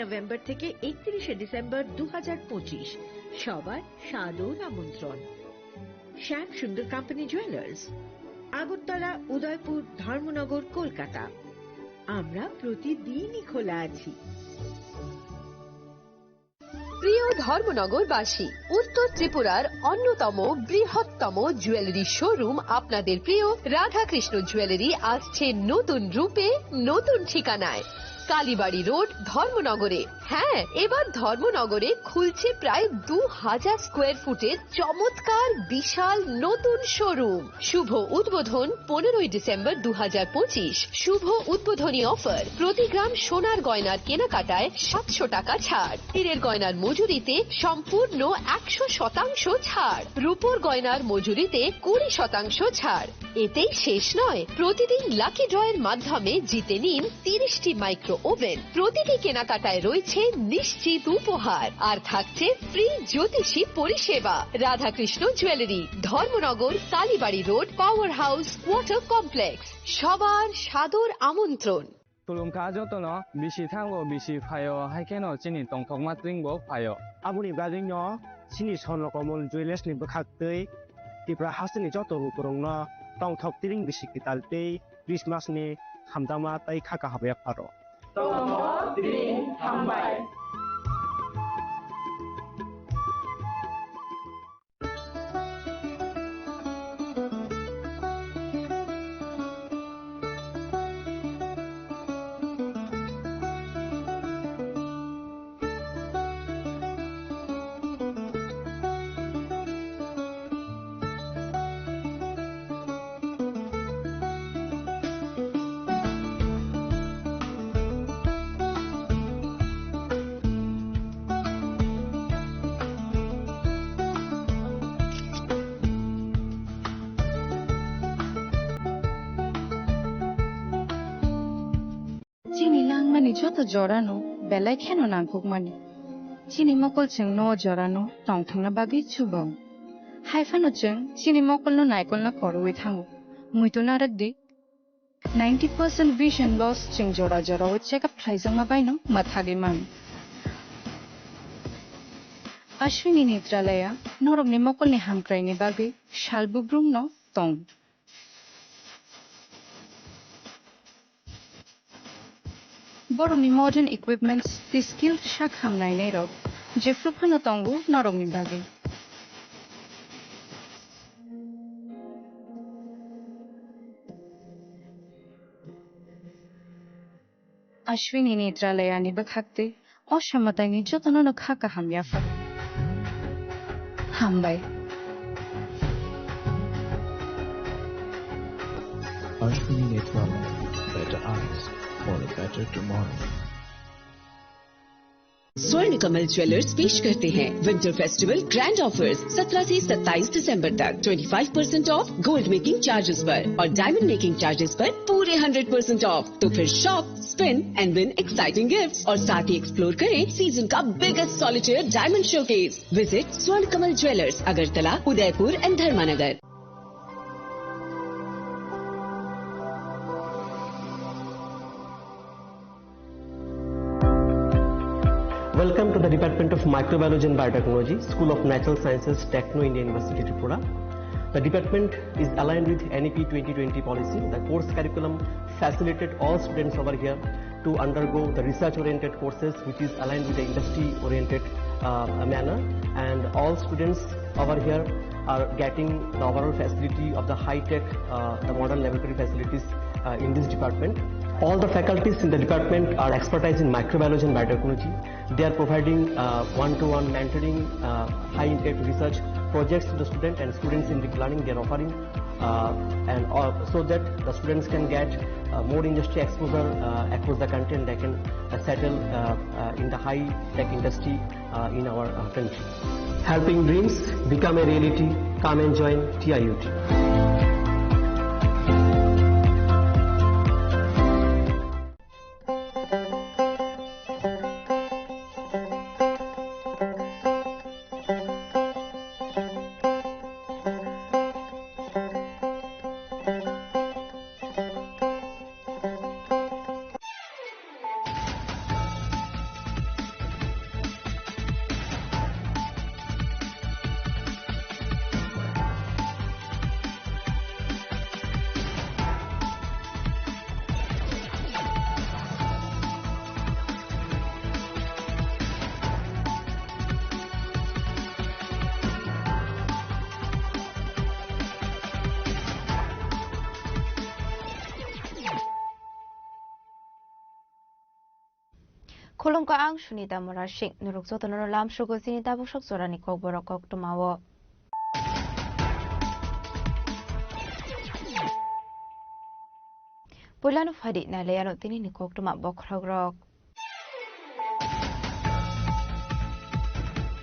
November থেকে 31 December 2025 সবার সাদর আমন্ত্রণ। শ্যাম সুন্দর কোম্পানি জুয়েলার্স, আগরতলা, উদয়পুর, ধর্মনগর, কলকাতা। আমরা প্রতিদিনই খোলা আছি। প্রিয় ধর্মনগরবাসী, উত্তর ত্রিপুরার অন্যতম বৃহত্তম জুয়েলারি শোরুম আপনাদের প্রিয় রাধাকৃষ্ণ জুয়েলারি আসছে নতুন রূপে, নতুন ঠিকানায়, কালীবাড়ি রোড, ধর্মনগরে। হ্যাঁ, এবার ধর্মনগরে খুলছে প্রায় 2000 স্কোয়ার ফুটের চমৎকার বিশাল নতুন শোরুম। শুভ উদ্বোধন 15 ডিসেম্বর 2025। শুভ উদ্বোধনী অফার, প্রতি গ্রাম সোনার গয়নার কেনাকাটায় 700 টাকা ছাড়, হীরের গয়নার মজুরিতে সম্পূর্ণ 100% ছাড়, রূপোর গয়নার মজুরিতে 20% ছাড়। এতেই শেষ নয়, প্রতিদিন লাকি ড্রয়ের মাধ্যমে জিতে নিন 30টি মাইক্রো ওভেন। প্রতিটি কেনাকাটায় রয়েছে নিশ্চিত উপহার, আর থাকছে ফ্রি জ্যোতিষী পরিষেবা। Radhakrishna jewellery, Dharmanagar, Kalibari road, power house, water complex. সবার সাদর আমন্ত্রণ। তুলুমকা যতন বিসি থাঙ্গো বিসি ফায় হাইকেন চিনি টংথক মাত্রিংবো ফায় আবুনি বাজিং ন চিনি সনকমল জুয়েলার্স नि বখাকতৈ তিপ্রা হাসনি যত করং ন টংথক তিরিং বিসি কিতালতৈ ক্রিসমাস नि হামদামা তাই খাকা হাবে ফারো টংথক তিরিং হামবাই। চিনি লাংমানি যত জড়ানো বেলায় খেন নাংকুক মানি চিনি মকল जों न জড়ানো টংথংনা বাগি চুবং হাইফানো जों চিনি মকল নাইকল না করওই থাঙ্গো মুইতো নারকদি 90% vision loss जों জড়া জড়া চেকআপ খাইজাং মাবাইনো মাথাগে মান अश्विनी नेत्रालया नरकनि मकलनि हामक्रायनि बागै शालबुब्रुं न तं बर'नि मडार्न इकुइपमेन्ट्स दि स्किल्ड शाखामनायनाय रक जेफ्रुफानो तंगु नरकनि बागै अश्विनी नेत्रालयानि बखाक्ते असामतायनि जतननो खाका हामयाफा हामबाय। Ashwini Netralaya, better eyes for a better tomorrow. स्वर्ण कमल ज्वेलर्स पेश करते हैं विंटर फेस्टिवल ग्रैंड ऑफर्स 17 से 27 दिसंबर तक 25% ऑफ गोल्ड मेकिंग चार्जेस पर और डायमंड मेकिंग चार्जेस पर पूरे 100% ऑफ। तो फिर shop, spin and win exciting gifts और साथ ही एक्सप्लोर करें सीजन का biggest solitaire diamond showcase. Visit Swarna Kamal jewellers, Agartala, Udaipur and Dharmanagar. Welcome to the Department of Microbiology and Biotechnology, School of Natural Sciences, Techno India University, Tripura. The department is aligned with NEP 2020 policy. The course curriculum facilitated all students over here to undergo the research-oriented courses, which is aligned with the industry-oriented manner. And all students over here are getting the overall facility of the high-tech, the modern laboratory facilities in this department. All the faculties in the department are expertise in microbiology and biotechnology. They are providing one-to-one mentoring, high-impact research projects to the student, and students in the learning they are offering, so that the students can get more industry exposure across the country, and they can settle in the high-tech industry in our country. Helping dreams become a reality. Come and join TIUT. Kolongka ang Sunita Morashik nuruk sotono lam sugo sinita busok sorani kok borok kok tumawo. Pulano fadi na leyano tini ni kok tuma bokragrok.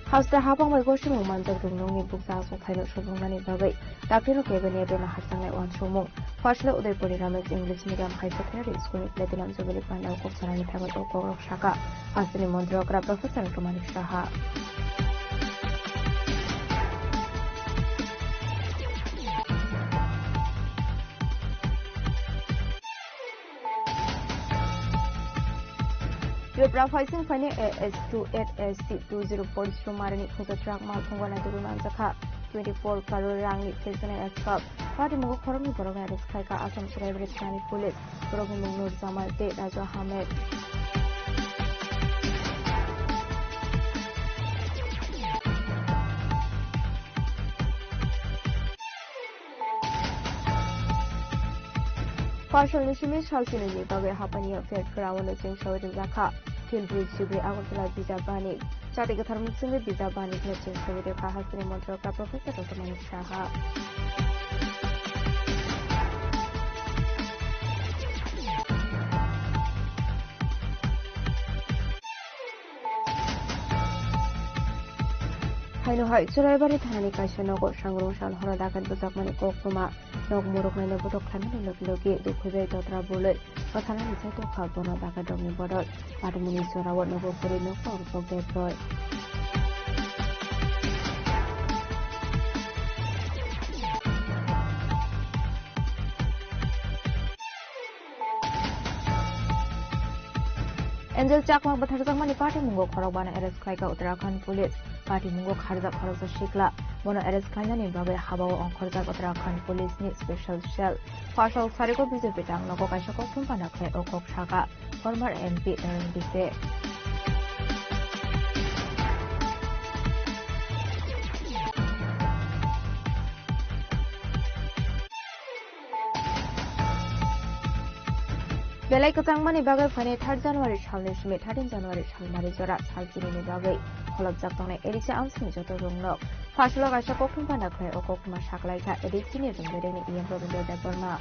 Hausta habang may goshi mong mandag dungnong ni buksa so tayo subong na ni bagay. Daktino cabinet na hasang na iwan sumong. Fasla Udaipuri Ramesh English Medium High Secondary School ni Platinum Jubilee Pandaw kok sarani tagot o kok shaka. Asini Mondrokra Professor Romanik Shaha. Yopra Faising Fani AS28SC20 Marani Kusa Track Malpungana Duguman Zaka 24 Karur Rangi Kilsane Escop Party Mugo Korami Borogana Kaika Asam Celebrity County Police Borogin Nur Zamal De Raja Ahmed Partial Nishimi Shalsini Babe Hapani Fair Crown Jing Show Zaka Kilbridge Jubilee Agutla Bijabani Chatiga Thermutsunga Bijabani Nation Show the Kahasini Montroka Professor Romanik Shaha Haino Hai Surabari Thani Kaishanogo Shangrong Shan Horadakan Buzakmani Kokuma Nog Muruk Nana Budok Kanani Loki Dukude Dotra Bullet Patana Saito Kabona Dakadomi Bodot Padmuni Surawa Nogo Puri Noko of Detroit Angel Chakma Batharzamani Party Mungo Korobana Eres Kaika Uttarakhand Police Party Mungo Kharza Kharza Shikla Mono Eres Kainani Babe Habao on Kharza Uttarakhand Police ni Special Shell Partial Sariko BJP Tang Nogo Kaishako Kumpana Kle Okok Shaka Former MP Aaron Bise Belai Katangmani Bagai Fani 3rd January Shalni Shmi 13 January Shalmari Jora Salchini ni Bagai Holop Jaktone Edisi Amsni Joto Rungno Paslo Gasha Kokun Pandakle Okokuma Shaklaika Edisi ni Rungere ni Ian Robindo Deborna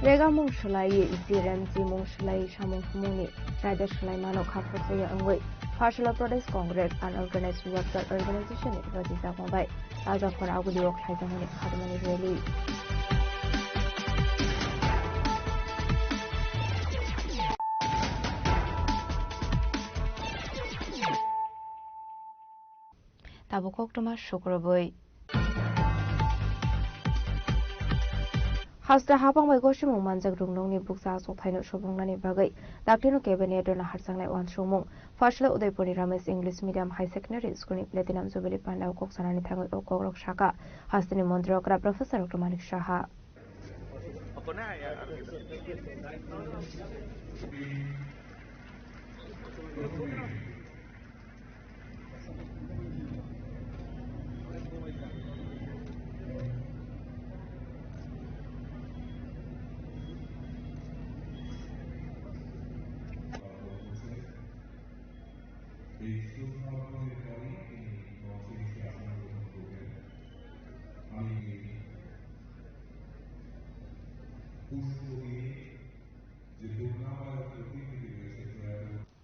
Rega Mung Shulai Ziran Zimung Shulai Shamung Fumuni Rada Shulai Mano Kapotaya Angway Partial Protests Congress and Organized Worker Organization in Rajisa Mumbai as of Paraguli Work Hazamani Academy Rally Tabukok Toma Shukroboy Hausta habang may goshi mong manjag rungnong ni buksa so tayo subong na ni bagay. Daktino cabinet na harsang na iwan sumong. Fasla Udaipuri Ramesh English Medium High Secondary School ni Platinum Jubilee Pandaw kok sarani tangoy o kok shaka. Hasta ni Mondrokra Professor Romanik Shaha.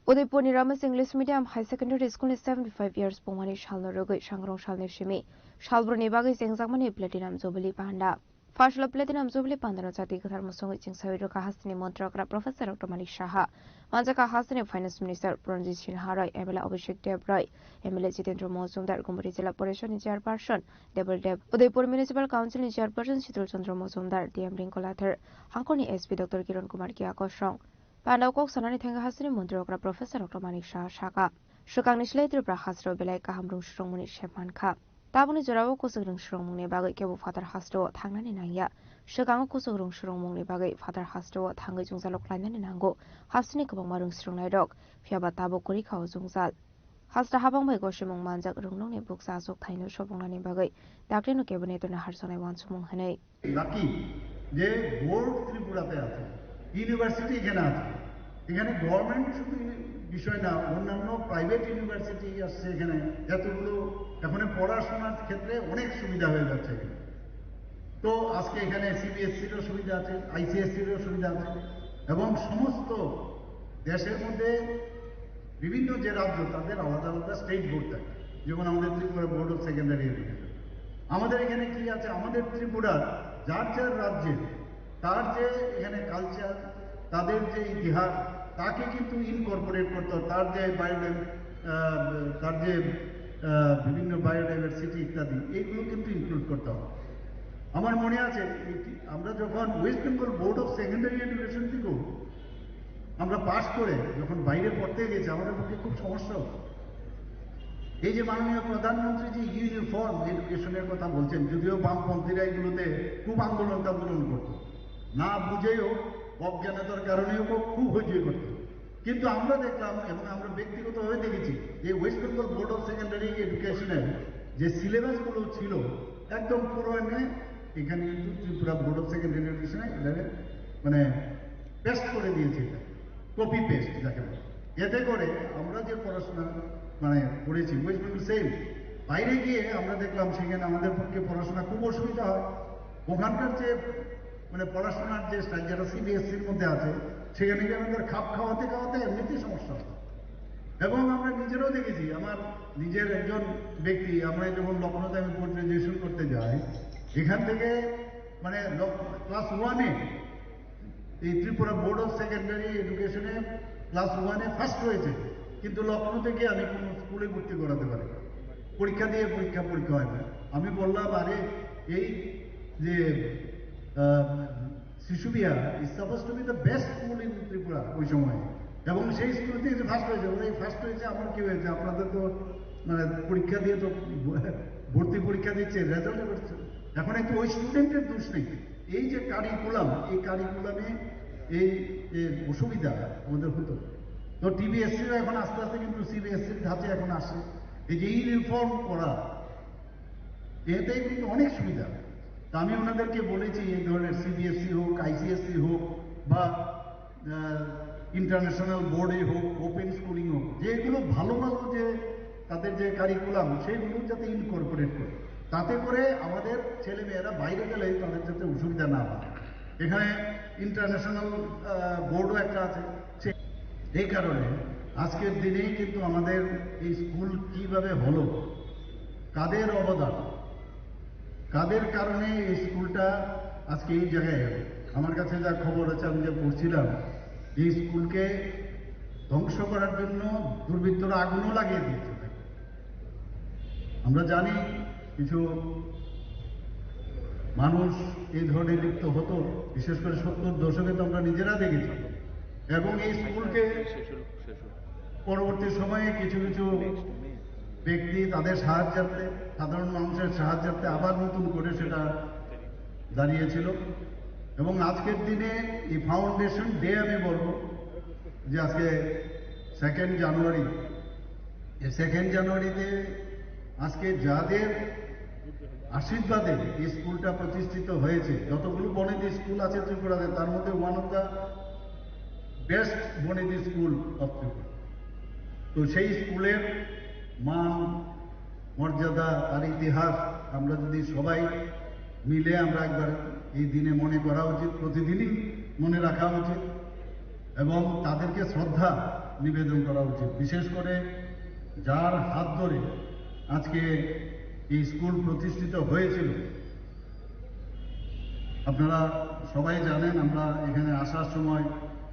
Udaipur ni Ramesh English Medium High Secondary School ni 75 years pumani shalno rogoi Shangrong Shalni Shimi Shalbro ni bagai Sengzakmani Platinum Jubilee Panda Fasla Platinum Jubilee Panda no Chati Kathar Musong Chingsawiro Kahasini Montrokra Professor Romanik Shaha Manjaka Hasini Finance Minister Pranjit Sinha Roy MLA Abhishek Dev Roy MLA Jitendra Mozumdar Gumri Jila Parishad ni Chairperson Debel Dev Udaipur Municipal Council ni Chairperson Chitul Chandra Mozumdar DM Rinkolathar Hangkoni SP Dr Kiran Kumar Kiakosrong Pandaw kok sanani thenga hasini Mondrokra Professor Romanik Shaha Shaka Shukang Nishlai Tripura Hasro Belai Kahamrung Shrongmuni Shepan Kha Tabuni Jorawo Kusugrung Shrongmuni Bagai Kebu Father Hasro Thangnani Nangya Shukang Kusugrung Shrongmuni Bagai Father Hasro Thangai Jungzalok Lainani Nango Hasini Kabang Marung Shronglai Dok Fiaba Tabo Kuri Khao Jungzal Hasta habang bai goshimong manjak rungnong ni buksa asok thaino sobongnani bagai dakreno cabineto na harsonai wansumong hanai lucky যে board ত্রিপুরাতে আছে, university এখানে আছে। এখানে government শুধু বিষয় না, অন্যান্য প্রাইভেট ইউনিভার্সিটি আসছে এখানে, এতগুলো এখন পড়াশোনার ক্ষেত্রে অনেক সুবিধা হয়ে যাচ্ছে এখানে। তো আজকে এখানে সিবিএসসিরও সুবিধা আছে, আইসিএসসিরও সুবিধা আছে, এবং সমস্ত দেশের মধ্যে বিভিন্ন যে রাজ্য তাদের আলাদা আলাদা স্টেট বোর্ড থাকে, যেমন আমাদের Tripura board of secondary education. আমাদের এখানে কি আছে, আমাদের ত্রিপুরার যার যার রাজ্যের তার যে এখানে কালচার, তাদের যে ইতিহাস, তাকে কিন্তু ইনকর্পোরেট করতে হবে, তার যে বিভিন্ন বায়োডাইভার্সিটি ইত্যাদি এইগুলো কিন্তু ইনক্লুড করতে হবে। আমার মনে আছে আমরা যখন West Bengal board of secondary education থেকেও আমরা পাশ করে যখন বাইরে পড়তে গেছি, আমাদের পক্ষে খুব সমস্যা হতো। এই যে মাননীয় প্রধানমন্ত্রী যে ইউনিফর্ম এডুকেশনের কথা বলছেন, যদিও বামপন্থীরা এগুলোতে খুব আন্দোলন করতো, না বুঝেও অজ্ঞানতার কারণেও খুব হইচই করতো, কিন্তু আমরা দেখলাম এবং আমরা ব্যক্তিগতভাবে দেখেছি যে West Bengal board of secondary এডুকেশনের যে সিলেবাসগুলো ছিল একদম পুরো এখানে কিন্তু ত্রিপুরা বোর্ড অফ সেকেন্ডারি এডুকেশনে মানে পেস্ট করে দিয়েছে, এটা কপি পেস্ট যাকে বলে। এতে করে আমরা যে পড়াশোনা মানে পড়েছি ওয়েস্ট বেঙ্গল সেম, বাইরে গিয়ে আমরা দেখলাম সেখানে আমাদের পক্ষে পড়াশোনা খুব অসুবিধা হয়। ওখানকার যে মানে পড়াশোনার যে স্টাইল যেটা সিবিএসসির মধ্যে আছে, সেখানে গিয়ে আমাদের খাপ খাওয়াতে এমনিতেই সমস্যা হয়। এবং আমরা নিজেরাও দেখেছি, আমার নিজের একজন ব্যক্তি, আমরা যখন লখনৌতে আমি পোস্ট গ্রাজুয়েশন করতে যাই, এখান থেকে মানে ক্লাস 1-এ এই ত্রিপুরা বোর্ড অফ সেকেন্ডারি এডুকেশনে ক্লাস 1-এ ফার্স্ট হয়েছে, কিন্তু লখনৌ থেকে আমি কোনো স্কুলে ভর্তি করাতে পারি, পরীক্ষা দিয়ে পরীক্ষা হয় না। আমি বললাম, আরে এই যে শিশু Bihar is suppose two B the best school in Tripura ওই সময়, এবং সেই স্কুল থেকে ফার্স্ট হয়েছে। এই ফার্স্ট হয়েছে, আমার কি হয়েছে, আপনাদের তো মানে পরীক্ষা দিয়ে তো ভর্তি পরীক্ষা দিচ্ছে, রেজাল্ট করছে। এখন একটু ওই স্টুডেন্টের দোষ নেই, এই যে কারিকুলাম, এই কারিকুলামে এই অসুবিধা আমাদের হতো। তো টিবিএসসিও এখন আস্তে আস্তে কিন্তু সিবিএসসির ধাঁচে এখন আসে। এই যে ইউনিফর্ম করা, এতে কিন্তু অনেক সুবিধা। তা আমি ওনাদেরকে বলেছি, এই ধরনের সিবিএসসি হোক, আইসিএসসি হোক, বা ইন্টারন্যাশনাল বোর্ডে হোক, ওপেন স্কুলিং হোক, যেগুলো ভালো ভালো যে তাদের যে কারিকুলাম সেগুলো যাতে ইনকর্পোরেট করে, তাতে করে আমাদের ছেলেমেয়েরা বাইরে গেলে তাদের যাতে অসুবিধা না হয়। এখানে ইন্টারন্যাশনাল বোর্ডও একটা আছে। এই কারণে আজকের দিনেই কিন্তু আমাদের এই স্কুল কিভাবে হলো, কাদের অবদান, কাদের কারণে এই স্কুলটা আজকে এই জায়গায় এলো। আমার কাছে যা খবর আছে, আমি যা পড়ছিলাম, এই স্কুলকে ধ্বংস করার জন্য দুর্বৃত্তরা আগুনও লাগিয়ে দিয়েছে। আমরা জানি কিছু মানুষ এই ধরনের লিপ্ত হতো, বিশেষ করে 70 দশকে তো আমরা নিজেরা দেখেছি। এবং এই স্কুলকে পরবর্তী সময়ে কিছু কিছু ব্যক্তি তাদের সাহায্যার্থে, সাধারণ মানুষের সাহায্যার্থে আবার নতুন করে সেটা দাঁড়িয়েছিল। এবং আজকের দিনে এই ফাউন্ডেশন ডে আমি বলবো যে আজকে 2nd জানুয়ারি, এই 2nd জানুয়ারিতে আজকে যাদের আশীর্বাদে এই স্কুলটা প্রতিষ্ঠিত হয়েছে, যতগুলো বনেদি স্কুল আছে ত্রিপুরাতে, তার মধ্যে ওয়ান অফ দ্য বেস্ট বনেদি স্কুল অফ ত্রিপুরা। তো সেই স্কুলের মান মর্যাদা, তার ইতিহাস আমরা যদি সবাই মিলে আমরা একবার এই দিনে মনে করা উচিত, প্রতিদিনই মনে রাখা উচিত, এবং তাদেরকে শ্রদ্ধা নিবেদন করা উচিত। বিশেষ করে যার হাত ধরে আজকে এই স্কুল প্রতিষ্ঠিত হয়েছিল, আপনারা সবাই জানেন। আমরা এখানে আসার সময়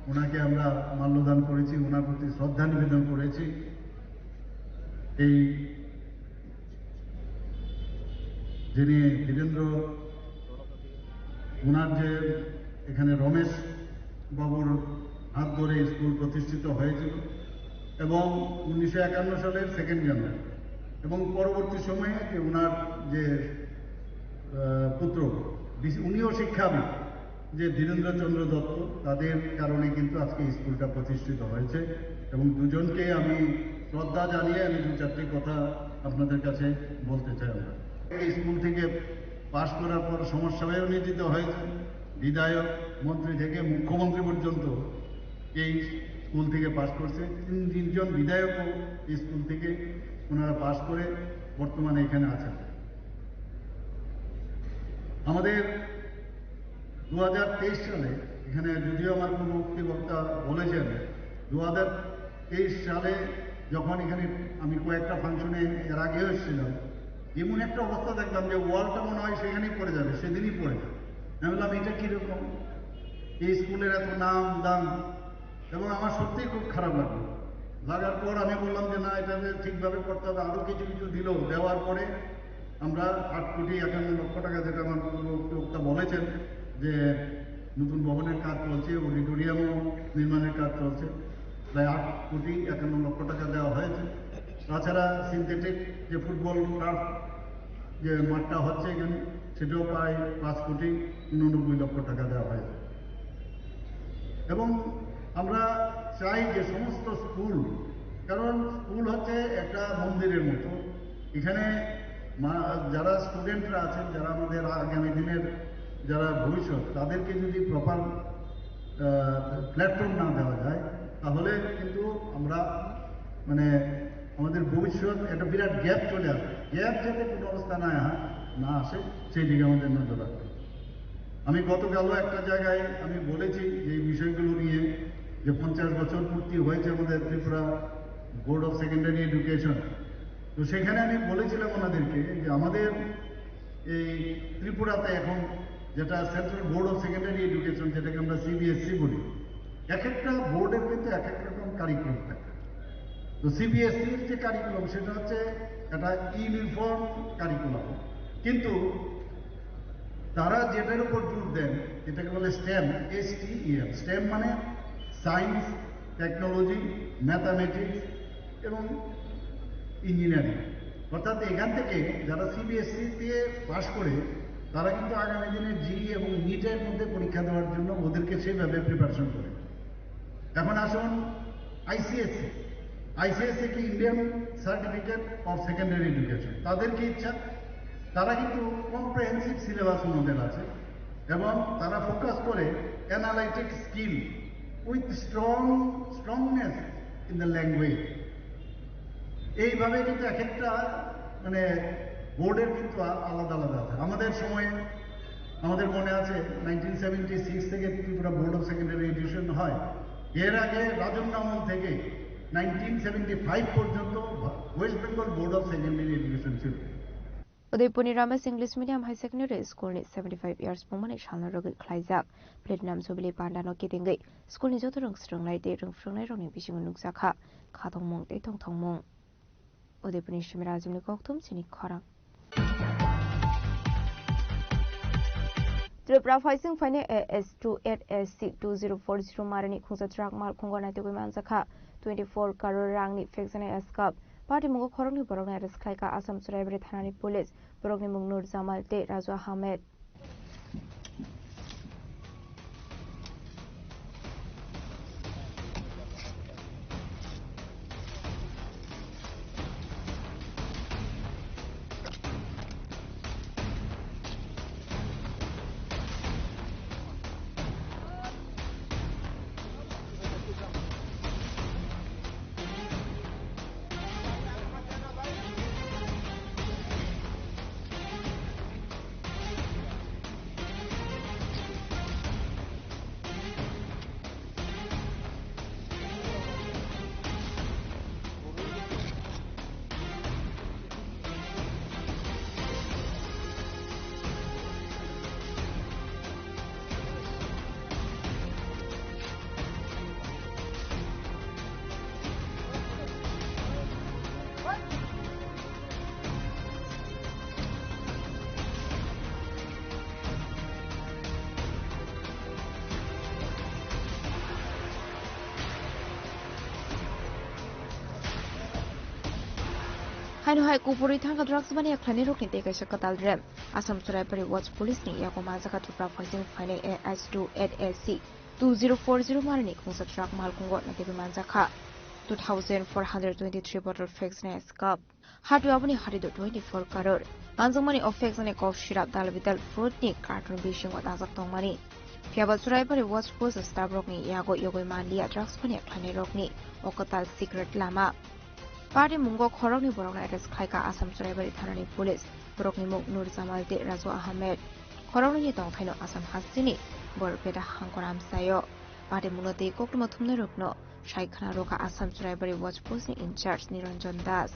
ওনাকে আমরা মাল্যদান করেছি, ওনার প্রতি শ্রদ্ধা নিবেদন করেছি। এই যিনি ধীরেন্দ্র, ওনার যে এখানে রমেশ বাবুর হাত ধরে স্কুল প্রতিষ্ঠিত হয়েছিল, এবং 1951 সালের 2nd জানুয়ারি, এবং পরবর্তী সময়ে যে ওনার যে পুত্র, উনিও শিক্ষাবিদ, যে ধীরেন্দ্রচন্দ্র দত্ত, তাদের কারণে কিন্তু আজকে স্কুলটা প্রতিষ্ঠিত হয়েছে। এবং দুজনকে আমি শ্রদ্ধা জানিয়ে আমি 2-4টি কথা আপনাদের কাছে বলতে চাই। আমরা এই স্কুল থেকে পাশ করার পর সমাজসেবায়ও নিয়োজিত হয়েছে। বিধায়ক, মন্ত্রী থেকে মুখ্যমন্ত্রী পর্যন্ত এই স্কুল থেকে পাশ করছে। 3জন বিধায়কও এই স্কুল থেকে ওনারা পাশ করে বর্তমানে এখানে আছেন। আমাদের 2023 সালে, এখানে যদিও আমার পূর্ববর্তী বক্তা বলেছেন, 2023 সালে যখন এখানে আমি কয়েকটা ফাংশনে এর আগেও এসেছিলাম, এমন একটা অবস্থা দেখলাম যে ওয়ালটা মনে হয় সেখানেই পড়ে যাবে, সেদিনই পড়ে যাবে। আমি বললাম এটা কীরকম, এই স্কুলের এত নাম দাম, এবং আমার সত্যিই খুব খারাপ লাগলো। লাগার পর আমি বললাম যে না, এটা ঠিকভাবে করতে হবে। আরও কিছু কিছু দিল, দেওয়ার পরে আমরা 8,51,00,000 টাকা, যেটা আমার বক্তা বলেছেন যে নতুন ভবনের কাজ চলছে, অডিটোরিয়ামও নির্মাণের কাজ চলছে, প্রায় 8,51,00,000 টাকা দেওয়া হয়েছে। তাছাড়া সিনথেটিক যে ফুটবল টার্ফ যে মাঠটা হচ্ছে এখানে, সেটাও প্রায় 5,89,00,000 টাকা দেওয়া হয়েছে। এবং আমরা চাই যে সমস্ত স্কুল, কারণ স্কুল হচ্ছে একটা মন্দিরের মতো, এখানে যারা স্টুডেন্টরা আছেন, যারা আমাদের আগামী দিনের যারা ভবিষ্যৎ, তাদেরকে যদি প্রপার প্ল্যাটফর্ম না দেওয়া যায়, তাহলে কিন্তু আমরা মানে আমাদের ভবিষ্যৎ একটা বিরাট গ্যাপ চলে আসবে। গ্যাপ যাতে কোনো অবস্থা না আসে, সেই দিকে আমাদের নজর রাখতে। আমি গতকালও একটা জায়গায় আমি বলেছি যে এই বিষয়গুলো নিয়ে, যে 50 বছর পূর্তি হয়েছে আমাদের Tripura board of secondary education. তো সেখানে আমি বলেছিলাম ওনাদেরকে যে আমাদের এই ত্রিপুরাতে এখন যেটা central board of secondary education, যেটাকে আমরা CBSE বলি, এক একটা বোর্ডের কিন্তু এক এক রকম কারিকুলাম থাকে। তো CBSEর যে কারিকুলাম, সেটা হচ্ছে একটা ইউনিফর্ম কারিকুলাম, কিন্তু তারা যেটার উপর জোর দেন, এটাকে বলে STEM, STEM। STEM মানে সায়েন্স, টেকনোলজি, ম্যাথামেটিক্স এবং ইঞ্জিনিয়ারিং। অর্থাৎ এখান থেকে যারা CBSE দিয়ে পাশ করে, তারা কিন্তু আগামী দিনে GE এবং NEET-এর মধ্যে পরীক্ষা দেওয়ার জন্য ওদেরকে সেইভাবে প্রিপারেশন করে। এখন আসুন ICSE কি Indian certificate of secondary education, তাদের কি ইচ্ছা, তারা কিন্তু কম্প্রিহেন্সিভ সিলেবাস ওদের আছে, এবং তারা ফোকাস করে analytic skill with strongness in the language. এইভাবে কিন্তু এক একটা মানে বোর্ডের কিন্তু আলাদা আলাদা আছে। আমাদের সময়ে আমাদের মনে আছে 1976 থেকে Tripura board of secondary education হয়। এর আগে রাজন্য আমল থেকে 1975 পর্যন্ত West Bengal board of secondary education ছিল। उदयपुरनि Ramesh English medium high secondary स्कुलनि 75 years पमने सालना रगै खलाइजाक प्लेटिनाम जुबिली पान्डानो केदिंगै स्कुलनि जत रोंस्रोंनाय दे रोंफ्रोंनाय रंनि बिसिङाव नुजाखा खाथंमं दे थंथंमं। उदयपुरनि सिमराजुमनि गौतम सिनि खरां। त्रिपुरा फाइसिं फाइने AS28SC 2040 मारनि खुंजात्राक माल खुंगनाय तगै मानजाखा 24 करोड़ रांनि फेक्सनाय एस्काप पार्टी मुंगो खरंनि बरंनि आरेस्ट खालायका आसाम सराइबारि थानानि पुलिस बरंनि मुं नुर जामाल दे राजु आहमेद। हाइनहाय कुपुरी थांगा ड्रग्स बानि अख्लानि रोकनि तेगाइसा कताल रेम आसाम सराइबारि वाच पुलिसनि यागमा जागा Tripura फाइसिं फाइने AS28SC 2040 मारनि खुंजात्राक mall खुंगो नातेगै मानजाखा 2,423 bottle vaccine cup. Hatu aboni harido 24 crore. Anjungmani of vaccine cough syrup dalbital fruit ni carton bishing wa dazak tongmani. Fiaba Surabari watch post star rockni yago yogoi mandia drugs pani khane rockni okatal secret lama. Party mungo khorokni borokna arrest khaika Assam Surabari thanani police borokni muk Nur Jamal de Razu Ahmed. Khorokni tong thaino Assam hasini borpeda hangkoram sayo. Party munote kokmo thumne rokno Shaikhana roka Assam Surabari watch post ni in charge Niranjan Das.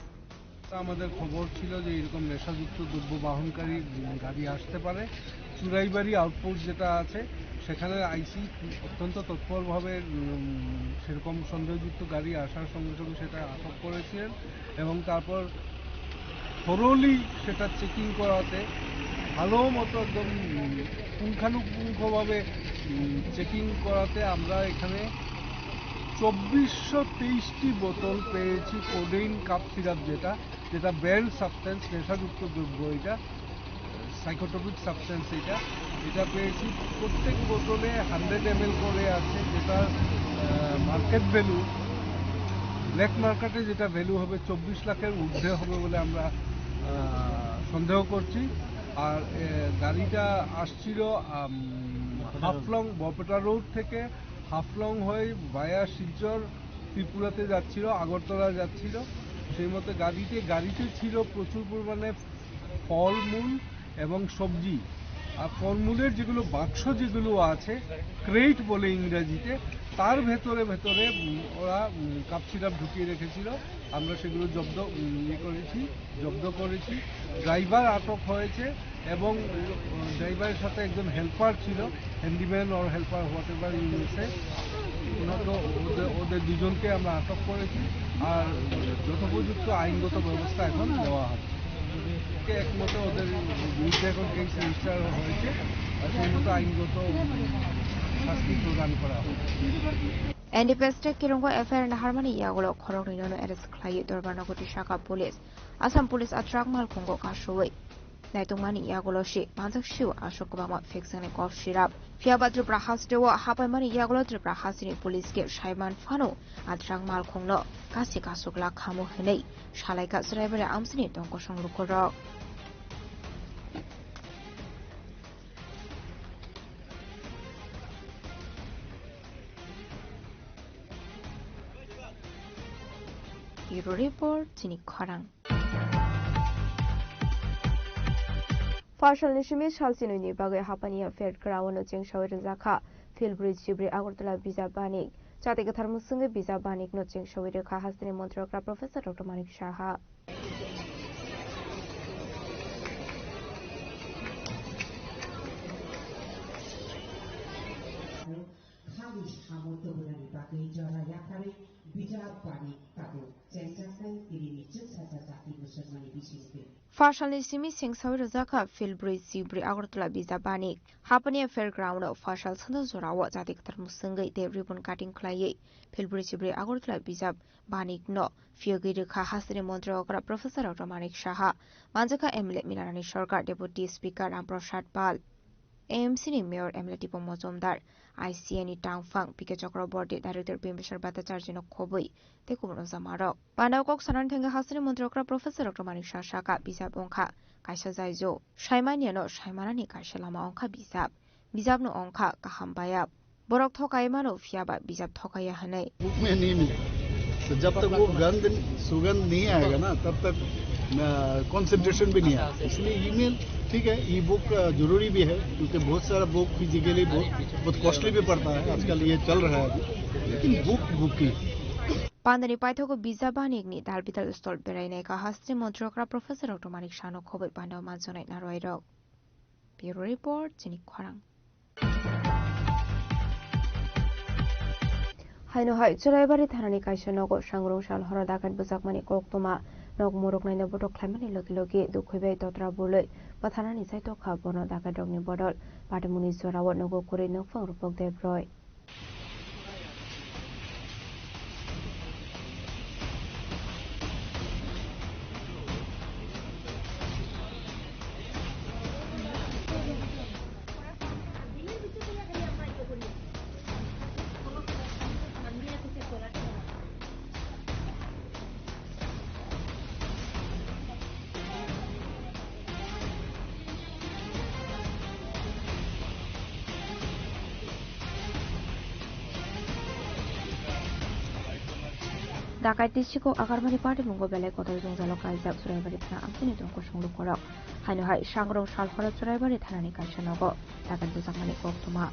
আমাদের খবর ছিল যে এরকম নেশাযুক্ত দ্রব্য বাহনকারী গাড়ি আসতে পারে Churaibari outpost যেটা আছে সেখানে আইসি অত্যন্ত তৎপরভাবে সেরকম সন্দেহযুক্ত গাড়ি আসার সঙ্গে সঙ্গে সেটা আটক করেছিলেন এবং তারপর থরোলি সেটা চেকিং করাতে ভালো মতো একদম পুঙ্খানুপুঙ্খভাবে চেকিং করাতে আমরা এখানে 2423টি বোতল পেয়েছি কোডেইন কাপ সিরাপ যেটা ব্যান্ড সাবস্টেন্স নেশাযুক্ত দ্রব্য এটা সাইকোট্রপিক সাবস্টেন্স এটা পেয়েছি প্রত্যেক বোতলে 100 ml করে আছে যেটা মার্কেট ভ্যালু ব্ল্যাক মার্কেটে যেটা ভ্যালু হবে 24 লাখের ঊর্ধ্বে হবে বলে আমরা সন্দেহ করছি আর গাড়িটা আসছিল হাফলং বরপেটা রোড থেকে হাফলং হয়ে ভায়া শিলচর ত্রিপুরাতে যাচ্ছিল আগরতলা যাচ্ছিল সেই মতো গাড়িতে ছিল প্রচুর পরিমাণে ফলমূল এবং সবজি আর ফলমূলের যেগুলো বাক্স যেগুলো আছে ক্রেট বলে ইংরেজিতে তার ভেতরে ওরা কাপ সিরাপ ঢুকিয়ে রেখেছিল আমরা সেগুলো জব্দ করেছি ড্রাইভার আটক হয়েছে এবং ড্রাইভারের সাথে একজন হেল্পার ছিল handyman or helper whatever ইউনিসে ওদের দুজনকে আমরা আটক করেছি আর যথোপযুক্ত আইনগত ব্যবস্থা এখন নেওয়া হচ্ছে একমতো ওদের বিরুদ্ধে এখন কেস রেজিস্টার হয়েছে আর সেই মতো আইনগত শাস্তি প্রদান করা হবে NDPSTEC Kirongo FIR na harmani yagulo khorok ni no arrest khlai Dorbanagoti Shaka Police Assam Police atrak mal khongo ka showai Naitungmani yagulo shi manjak shiu ashok bama vaccine cough syrup Fiaba Tripura House dewa hapaimani yagulo Tripura House ni police ke Shaiman Fano atrak mal khongno kasi kasukla khamu henei shalaika Surabari amsini tongko songlukoro Bureau Report Chini Khorang Partial Nishimi Shalsinu ni bagai hapania fair krawano chengshawi zakha Philbridge Jibri Agortala Visa Banik Chate Gatharmu Sunge Visa Banik no chengshawi rekha hasini Montrokra Professor Dr. Manik Shaha Farshal Simi Singh Sawi Zaka Philbridge Zibri Agortala Visa Banik Hapania Fairground of Farshal Sanda Zorawa Zadik Termusungai de ribbon cutting clay Philbridge Zibri Agortala Visa Banik no Fiogi Rekha Hasri Montrokra Professor Dr. Manik Shaha Manjaka Emile Minarani Sarkar Deputy Speaker Ramprasad Pal AMC ni Mayor Emile Tipo Mozumdar ICN Tangfang Pike Chakraborty Director Bimbishar Bhattacharya Khoboi Tekubro Zamarok Pandawkok Sanan Thenga Hasri Montrokra Professor Dr. Manik Shaka Bisab Onka Kaisha Zaijo Shaimania no Shaimanani Kaisha Lama Onka Bisab Bisab no Onka Kahambayab Borok Thokai Mano Fiaba Bisab Thokaya Hanai में नहीं मिले तो जब तक वो सुगंध नहीं आएगा ना तब तक कंसंट्रेशन भी नहीं आएगा इसलिए ईमेल ठीक है ई बुक जरूरी भी है क्योंकि बहुत सारा बुक फिजिकली बहुत कॉस्टली भी पड़ता है आजकल ये चल रहा है लेकिन बुक की Pandani Paithoko Visa Banik ni Dalbital Stol Beraine ka Hasri Montrokra Professor Dr. Manik Shano Khoboi Pandao Manzonai Naroiro Bureau Report Chini Khorang Haino hai Churaibari Thanani Kaisha Nogo Shangrong Shal Horadakan Buzakmani Koktoma Nog Morok Nine Botok Climani Loki Dukhebe Dotra Bullet Pathanani Saito Kabono Dakadogni Bodol Patamuni Zorawa Nogo Kuri no Fang Rupok Debroy ডাকাইতি সিকো আগারমানি party মুঙ্গ বেলায় কত জংজালক রাইজাক চুরাইবাড়ি থানা আমসিনি দংক সংলুক করক হাইনহাই সাংরং সালহরা চুরাইবাড়ি থানানি কাইসানগ ডাকাত বুজাকমানি কক্তমা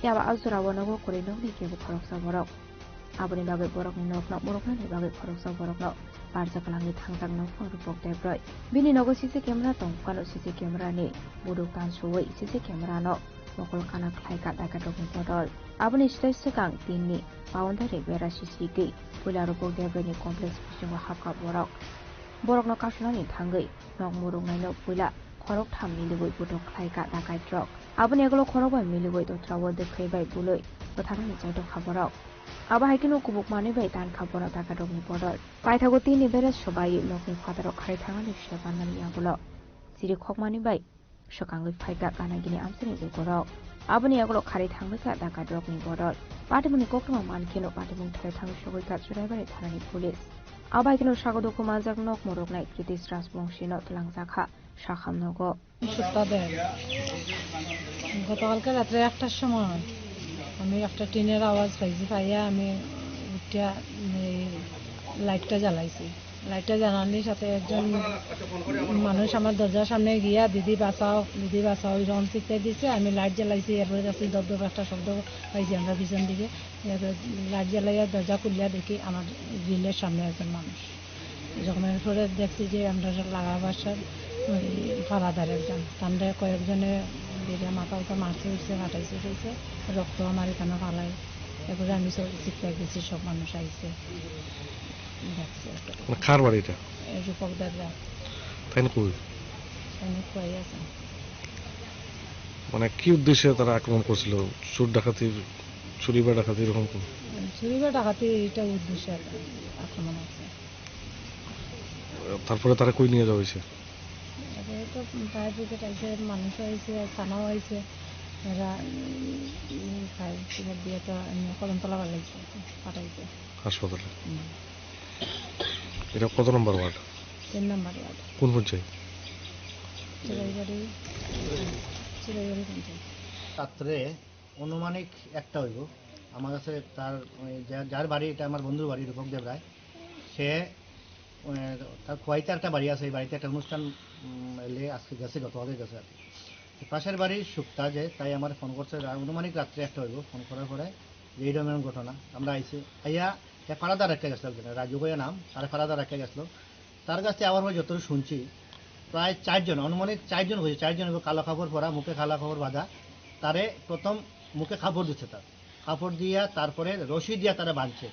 ইয়াবা আজুরাবো নগ করে নগনি কেবো খরকসা বরক আবনি বাগে বরকনি নকনা মরকনানি বাগে খরকসা বরকন বারজাকলাংনি থাংজাকনো ফোন রূপক দেব্রয় বিনি নগ সিসি ক্যামেরা তংকানো সিসি ক্যামেরানি বুডুক তানসুই সিসি ক্যামেরা ন নকল কানা খাইকা ডাকাতকনি বদল aboni stage sekang tinni boundary bera sisigi pula rupok debrani complex bisingo hapka borok no kashnani thangai nok murung nai no pula khorok tham miligoi putok khlaika dakai trok aboni egulo khorok bai miligoi to trawo dekhai bai buloi kothani jaito khaborok aba haikino kubuk mani bai tan khabora dakatokni bodol paithago tinni bera sobai nokni phatarok khai thangani shebanani agulo siri khokmani bai sokangai phaika kanagini amsini dukorok aboni egulo khari thangbaika dakatokni bodol পাটিমনি কোকটমা মানখিনো পাটিমুং থারে থাঙ্গি সগৈকা চুরাইবাড়ি থানানি police আবাইকিনো স্বাগতকু মাজাক নক মরক নাই কৃতিশ রাজবংশী নতলাংজাখা শাখামনগ গতকালকে রাত্রে 1টার সময় আমি একটা টিনের আওয়াজ পাইছি পাইয়া আমি উঠিয়া লাইটটা জ্বালাইছি লাইটটা জ্বালানোর সাথে একজন মানুষ আমার দরজার সামনে গিয়া দিদি বাঁচাও এরকম চিৎকার দিচ্ছে আমি লাইট জ্বালাইছি এরপরে যাচ্ছি দপ একটা শব্দ পাইছি আমরা পিছন দিকে লাইট জ্বালাইয়া দরজা খুলিয়া দেখি আমার গ্রিলের সামনে একজন মানুষ এরকম এরপরে দেখছি যে আমরা লাগা বাসার ফারাদার একজন তান্ডে কয়েকজনে দিলে মাথা উঠা মারছে উঠছে ফাটাইছে উঠেছে রক্ত আমার এখানে ফালাই এরপরে আমি চিৎকার দিচ্ছি সব মানুষ আইছে কার বাড়িটা রূপক দাদা তাই না কই আছে মানে কি উদ্দেশ্যে তারা আক্রমণ করছিল চুরি বা ডাকাতি এরকম চুরি বা ডাকাতি এটা উদ্দেশ্যে আক্রমণ আছে তারপরে তারা কই নিয়ে যাওয়া হয়েছে তো ফায়ার ব্রিগেড আইসে মানুষ হয়েছে থানাও হয়েছে এরা ফায়ার ব্রিগেড দিয়ে তো কদমতলা পাঠাইছে হাসপাতালে এটা কত নম্বর ওয়ার্ড 3 নম্বর ওয়ার্ড কোন পঞ্চায়েত চুরাইবাড়ি পঞ্চায়েত রাত্রে অনুমানিক একটা হইব আমার কাছে তার যার বাড়ি এটা আমার বন্ধুর বাড়ি রূপক দেব রায় সে তার খোয়াইতে একটা বাড়ি আছে এই বাড়িতে একটা অনুষ্ঠান এলে আজকে গেছে গতকালকে গেছে আর কি পাশের বাড়ির সুক্তা যে তাই আমার ফোন করছে অনুমানিক রাত্রে একটা হইব ফোন করার পরে এই রকম ঘটনা আমরা আইছি আইয়া ফারাদা রেখে গেছিল রাজু ভাইয়া নাম তার ফারাদা রেখে গেছিল তার কাছ থেকে আবার যতটুকু শুনছি প্রায় 4 জন অনুমানিক 4 জন হয়েছে 4 জন কালো কাপড় পরা মুখে কালো কাপড় বাঁধা তারে প্রথম মুখে কাপড় দিচ্ছে তার কাপড় দিয়া তারপরে রশি দিয়া তারা বাঁধছে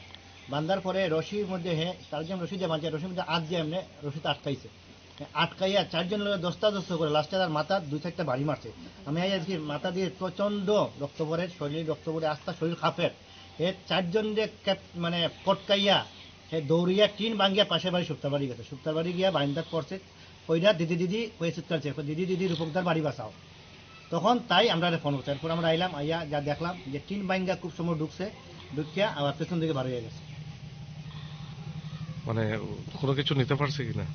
বাঁধার পরে রশির মধ্যে তার যে রশি দিয়ে বাঁধছে রশির মধ্যে হাত দিয়ে এমনি রশিতে আটকাইছে আটকাইয়া 4 জন লোক দস্তা করে লাস্টে তার মাথা 2-4টা বাড়ি মারছে আমি আজকে মাথা দিয়ে প্রচন্ড রক্ত পরে শরীর রক্ত পরে আস্তা শরীর খাপের 4 জন যে মানে পটকাইয়া সে দৌড়িয়া টিন ভাঙ্গিয়া পাশে বাড়ি সুক্তার বাড়ি গেছে সুক্তার বাড়ি গিয়া বারিন্দাত পড়ছে কইরা দিদি কয়ে চিৎকার করছে দিদি রূপকদার বাড়ি বাঁচাও তখন তাই আমরা ফোন করছি এরপর আমরা আইলাম আইয়া যা দেখলাম যে টিন ভাঙ্গা খুব সময় ঢুকিয়া আবার পেছন দিকে বার হয়ে গেছে মানে কোনো কিছু নিতে পারছে কিনা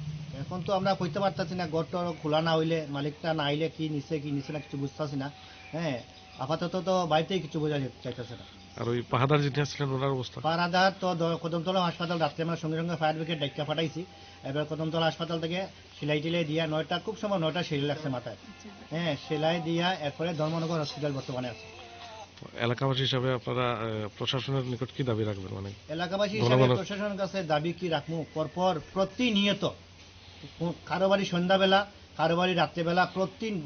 এখন তো আমরা কইতে পারতাছি না গড়টা খোলা না হইলে মালিকটা না আইলে কি নিছে না কিছু বুঝতেছি না হ্যাঁ আপাতত তো বাড়িতেই কিছু বোঝা চাইতেছে না আর ওই পাহাদার যিনি আসছিলেন ওনার অবস্থা পাহাদার তো কদমতলা হাসপাতাল রাত্রে আমরা সঙ্গে সঙ্গে ফায়ার ব্রিগেড ডাক্তার পাঠাইছি এবার কদমতলা হাসপাতাল থেকে সেলাই টিলাই দিয়া 9টা খুব সময় 9টা সেলাই লাগছে মাথায় হ্যাঁ সেলাই দিয়া এরপরে ধর্মনগর হসপিটাল বর্তমানে আছে এলাকাবাসী হিসাবে আপনারা প্রশাসনের নিকট কি দাবি রাখবেন মানে এলাকাবাসী হিসাবে প্রশাসনের কাছে দাবি কি রাখবো পরপর প্রতিনিয়ত কারো বাড়ি সন্ধ্যাবেলা কারো বাড়ি রাত্রেবেলা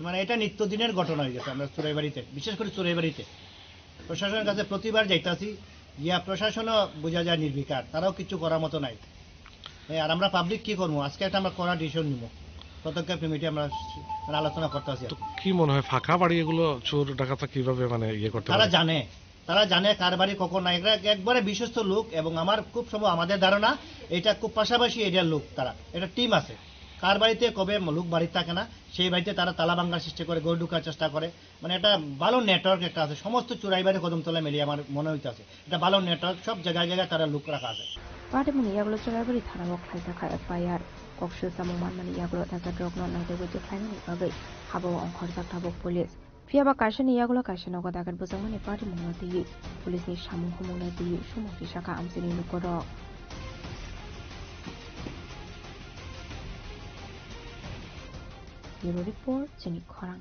মানে এটা নিত্যদিনের ঘটনা হয়ে গেছে আমরা চুরাইবাড়িতে বিশেষ করে চুরাইবাড়িতে প্রশাসনের কাছে প্রতিবার যাইতাছি গিয়া প্রশাসনও বোঝা যায় নির্বিকার তারাও কিছু করার মতো নাই আর আমরা পাবলিক কি করবো আজকে একটা আমরা কড়া ডিসিশন নিব প্রত্যেকটা কমিটি আমরা আলোচনা করতে আছি কি মনে হয় ফাঁকা বাড়ি এগুলো চোর ডাকাত কিভাবে মানে ইয়ে করতে তারা জানে কার বাড়ি কখন না একবারে বিশ্বস্ত লোক এবং আমার খুব সময় আমাদের ধারণা এটা খুব পাশাপাশি এরিয়ার লোক তারা এটা টিম আছে কার বাড়িতে কবে লোক বাড়িতে থাকে না সেই বাড়িতে তারা তালা ভাঙার চেষ্টা করে গড় ঢুকার চেষ্টা করে মানে একটা ভালো নেটওয়ার্ক একটা আছে সমস্ত চুরাই বাড়ি কদমতলা মিলিয়ে আমার মনে হইতে আছে এটা ভালো নেটওয়ার্ক সব জায়গায় তারা লোক রাখা আছে পাটিমনি ইয়াগুলো চুরাইবাড়ি থানা বকলাই থাকা এফআইআর কক্সু সামুমান মানে ইয়াগুলো থাকা ড্রগন নাইতে গতি খাইনি বাগৈ হাবো অংখর জাকথাবক পুলিশ ফিয়াবা কাশানি ইয়াগুলো কাশানগ দাগাত বুজামানি পাটিমুনো দিয়ে পুলিশনি সামু হুমুনো দিয়ে সুমুকি শাখা আমসিনি নুকর Bureau Report Chini Khorang.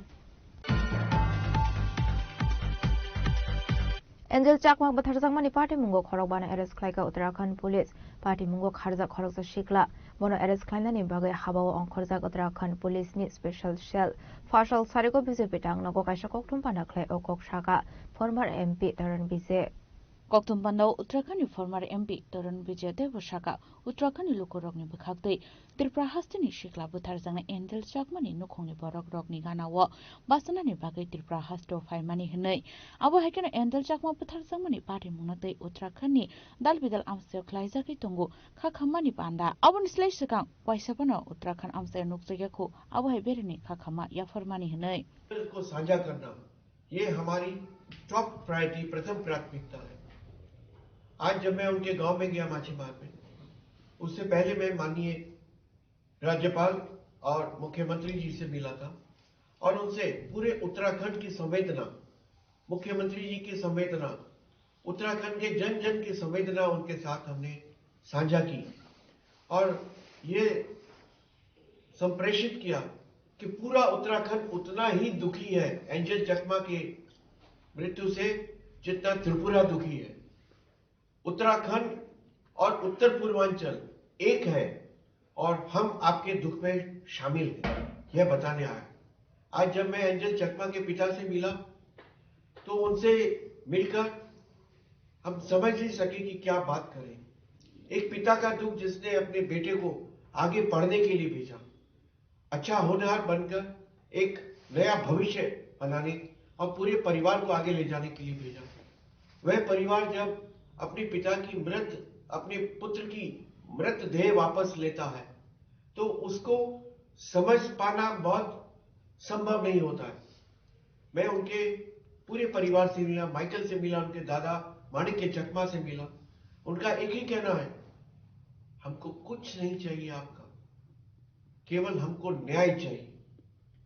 Angel Chakmak Batharzangmani Party Mungo Khorokbana arrest Klaika Uttarakhand Police Party Mungo Kharja Khoroksa Shikla Mono arrest Klainani Bagai Habao on Khorzak Uttarakhand Police ni Special Shell Fashal Sariko Bize Petang Nago Kaisha Koktum Pana Klai Okok Shaka former MP Taran Bize Koktum Pandao Uttarakhand former MP Taran Bize Devo Shaka Uttarakhand Lukorogni Bukakti Tripura Hastini Shikla Butharzang Angel Chakmani Nukongni Borok Rogni Ganawa Basanani Bagai Tripura Hasto Faimani Hene Abo Hakan Angel Chakma Butharzangmani Party Munate Uttarakhandi Dalbidal Amsel Klaizaki Tungu Kakamani Panda Abon Slash Sakang Waisapano Uttarakhand Amsel Nuksayaku Abo Heberini Kakama Yaformani Hene को साझा करना ये हमारी top priority प्रथम प्राथमिकता है। आज जब मैं उनके गांव में गया माछीमार में उससे पहले मैं माननीय राज्यपाल और मुख्यमंत्री जी से मिला था और उनसे पूरे उत्तराखंड की संवेदना मुख्यमंत्री जी की संवेदना उत्तराखंड के जन जन की संवेदना उनके साथ हमने साझा की और ये संप्रेषित किया कि पूरा उत्तराखंड उतना ही दुखी है एंजल चकमा के मृत्यु से जितना त्रिपुरा दुखी है। उत्तराखंड और उत्तर पूर्वांचल एक है और हम आपके दुख में शामिल हैं यह बताने आया। आज जब मैं एंजल चकमा के पिता से मिला तो उनसे मिलकर हम समझ नहीं सके कि क्या बात करें। एक पिता का दुख जिसने अपने बेटे को आगे पढ़ने के लिए भेजा, अच्छा होनहार बनकर एक नया भविष्य बनाने और पूरे परिवार को आगे ले जाने के लिए भेजा। वह परिवार जब अपने पिता की अपने पुत्र की मृत देह वापस लेता है तो उसको समझ पाना बहुत संभव नहीं होता है। मैं उनके पूरे परिवार से मिला, माइकल से मिला, उनके दादा माणिक्य चकमा से मिला। उनका एक ही कहना है, हमको कुछ नहीं चाहिए आपका, केवल हमको न्याय चाहिए।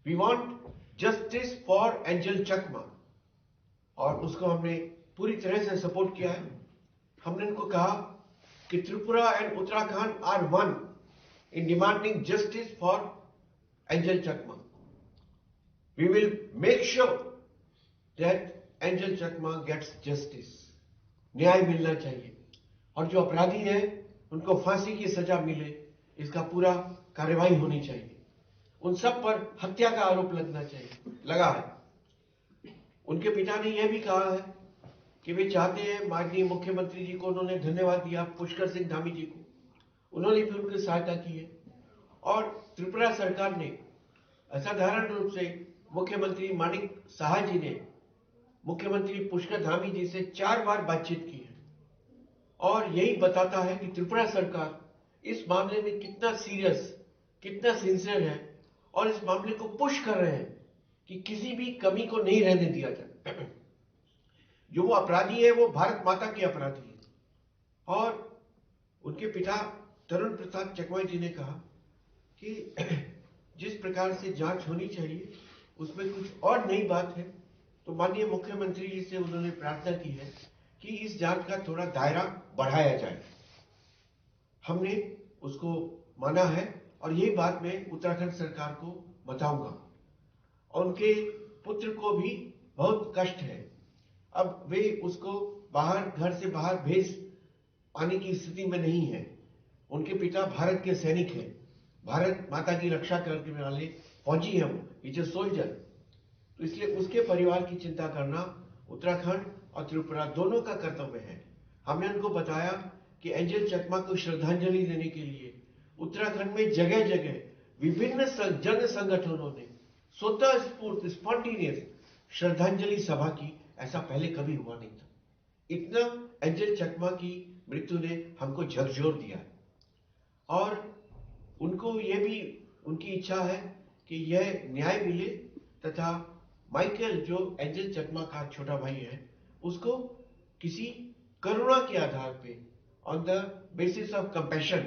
We want justice for Angel Chakma और उसको हमने पूरी तरह से सपोर्ट किया है। हमने उनको कहा कि Tripura and Uttarakhand are one in demanding justice for Angel Chakma. We will make sure that Angel Chakma gets justice. न्याय मिलना चाहिए और जो अपराधी है उनको फांसी की सजा मिले, इसका पूरा कार्रवाई होनी चाहिए। उन सब पर हत्या का आरोप लगा है। उनके पिता ने यह भी कहा है कि वे चाहते हैं, माननीय मुख्यमंत्री जी को उन्होंने धन्यवाद दिया, पुष्कर सिंह धामी जी को, उन्होंने भी उनकी सहायता की है और त्रिपुरा सरकार ने असाधारण रूप से मुख्यमंत्री माणिक साहा जी ने मुख्यमंत्री पुष्कर धामी जी से 4 बार बातचीत की है और यही बताता है कि त्रिपुरा सरकार इस मामले में कितना सीरियस, कितना सिंसियर है और इस मामले को पुश कर रहे हैं कि किसी भी कमी को नहीं रहने दिया जाए। जो वो अपराधी है वो भारत माता के अपराधी है। और उनके पिता तरुण प्रसाद चकमा जी ने कहा कि जिस प्रकार से जांच होनी चाहिए उसमें कुछ और नई बात है, तो माननीय मुख्यमंत्री जी से उन्होंने प्रार्थना की है कि इस जांच का थोड़ा दायरा बढ़ाया जाए। हमने उसको माना है और यही बात मैं उत्तराखंड सरकार को बताऊंगा। और उनके पुत्र को भी बहुत कष्ट है। अब वे उसको घर से बाहर भेज पाने की स्थिति में नहीं है। उनके पिता भारत के सैनिक हैं, भारत माता की रक्षा करने वाले फौजी हैं, वो इज ए सोल्जर। तो इसलिए उसके परिवार की चिंता करना उत्तराखंड और त्रिपुरा दोनों का कर्तव्य है। हमने उनको बताया कि एंजल चकमा को श्रद्धांजलि देने के लिए उत्तराखंड में जगह जगह विभिन्न जन संगठनों ने स्वतः स्फूर्त स्पॉन्टेनियस श्रद्धांजलि सभा की। ऐसा पहले कभी हुआ नहीं था। इतना एंजल चकमा की मृत्यु ने हमको झकझोर दिया है और उनको यह भी उनकी इच्छा है कि यह न्याय मिले तथा माइकल जो एंजल चकमा का छोटा भाई है उसको किसी करुणा के आधार पे on the basis of compassion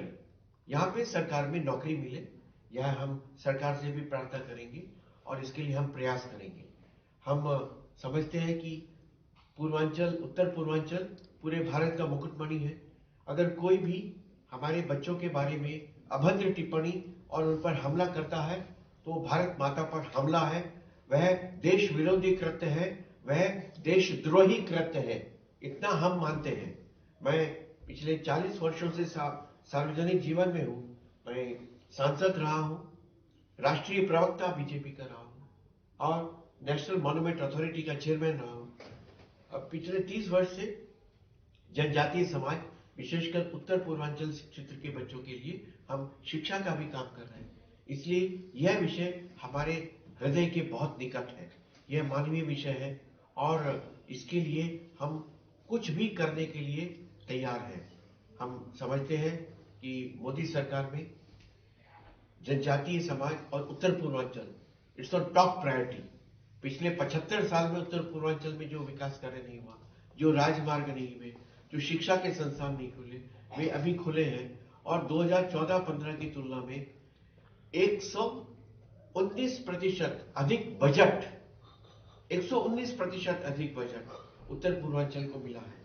यहाँ पे सरकार में नौकरी मिले। यह हम सरकार से भी प्रार्थना करेंगे और इसके लिए हम प्रयास करेंगे। हम समझते हैं कि पूर्वांचल, उत्तर पूर्वांचल पूरे भारत का मुकुटमणि है। अगर कोई भी हमारे बच्चों के बारे में अभद्र टिप्पणी और उन पर हमला करता है तो भारत माता पर हमला है, वह देश विरोधी कृत्य है, वह देशद्रोही कृत्य है, इतना हम मानते हैं। मैं पिछले 40 वर्षों से सार्वजनिक जीवन में हूं। मैं सांसद रहा हूं, राष्ट्रीय प्रवक्ता बीजेपी का रहा हूं और नेशनल मॉन्यूमेंट अथॉरिटी का चेयरमैन रहा हूं। अब पिछले 30 वर्ष से जनजातीय समाज, विशेषकर उत्तर पूर्वांचल क्षेत्र के बच्चों के लिए हम शिक्षा का भी काम कर रहे हैं। इसलिए यह विषय हमारे हृदय के बहुत निकट है। यह मानवीय विषय है और इसके लिए हम कुछ भी करने के लिए तैयार हैं। हम समझते हैं कि मोदी सरकार में जनजातीय समाज और उत्तर पूर्वांचल इट्स ऑन टॉप प्रायोरिटी। पिछले 75 साल में उत्तर पूर्वांचल में जो विकास कार्य नहीं हुआ, जो राजमार्ग नहीं हुए, जो शिक्षा के संस्थान नहीं खुले, वे अभी खुले हैं और 2014-15 की तुलना में 119% अधिक बजट, 119% अधिक बजट उत्तर पूर्वांचल को मिला है।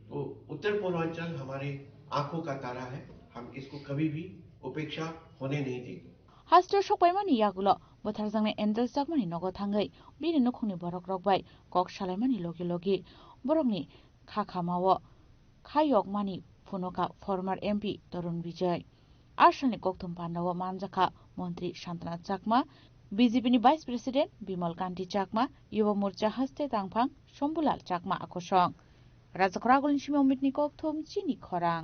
तो उत्तर पूर्वांचल हमारे आंखों का तारा है, हम इसको कभी भी उपेक्षा होने नहीं देंगे। हास्टर सपायमानि यागुलो बोथारजांनि एन्डेल जागमानि नगो थांगै बिनि नखुनि बरक रकबाय कक सालायमानि लगे लगे बरकनि खाखामावो खायकमानि फुनका फॉर्मर एमपी तरुण विजय आसामनि कक्थुम पान्डावो मानजाखा मंत्री शांतना चाकमा बीजेपीनि वाइस प्रेसिडेंट बिमल कांति चाकमा युवा मोर्चा हस्ते तांफां शंभुलाल चाकमा आखोसं राजखरागुलनि सिमे अमितनि कक्थुम चिनि खरां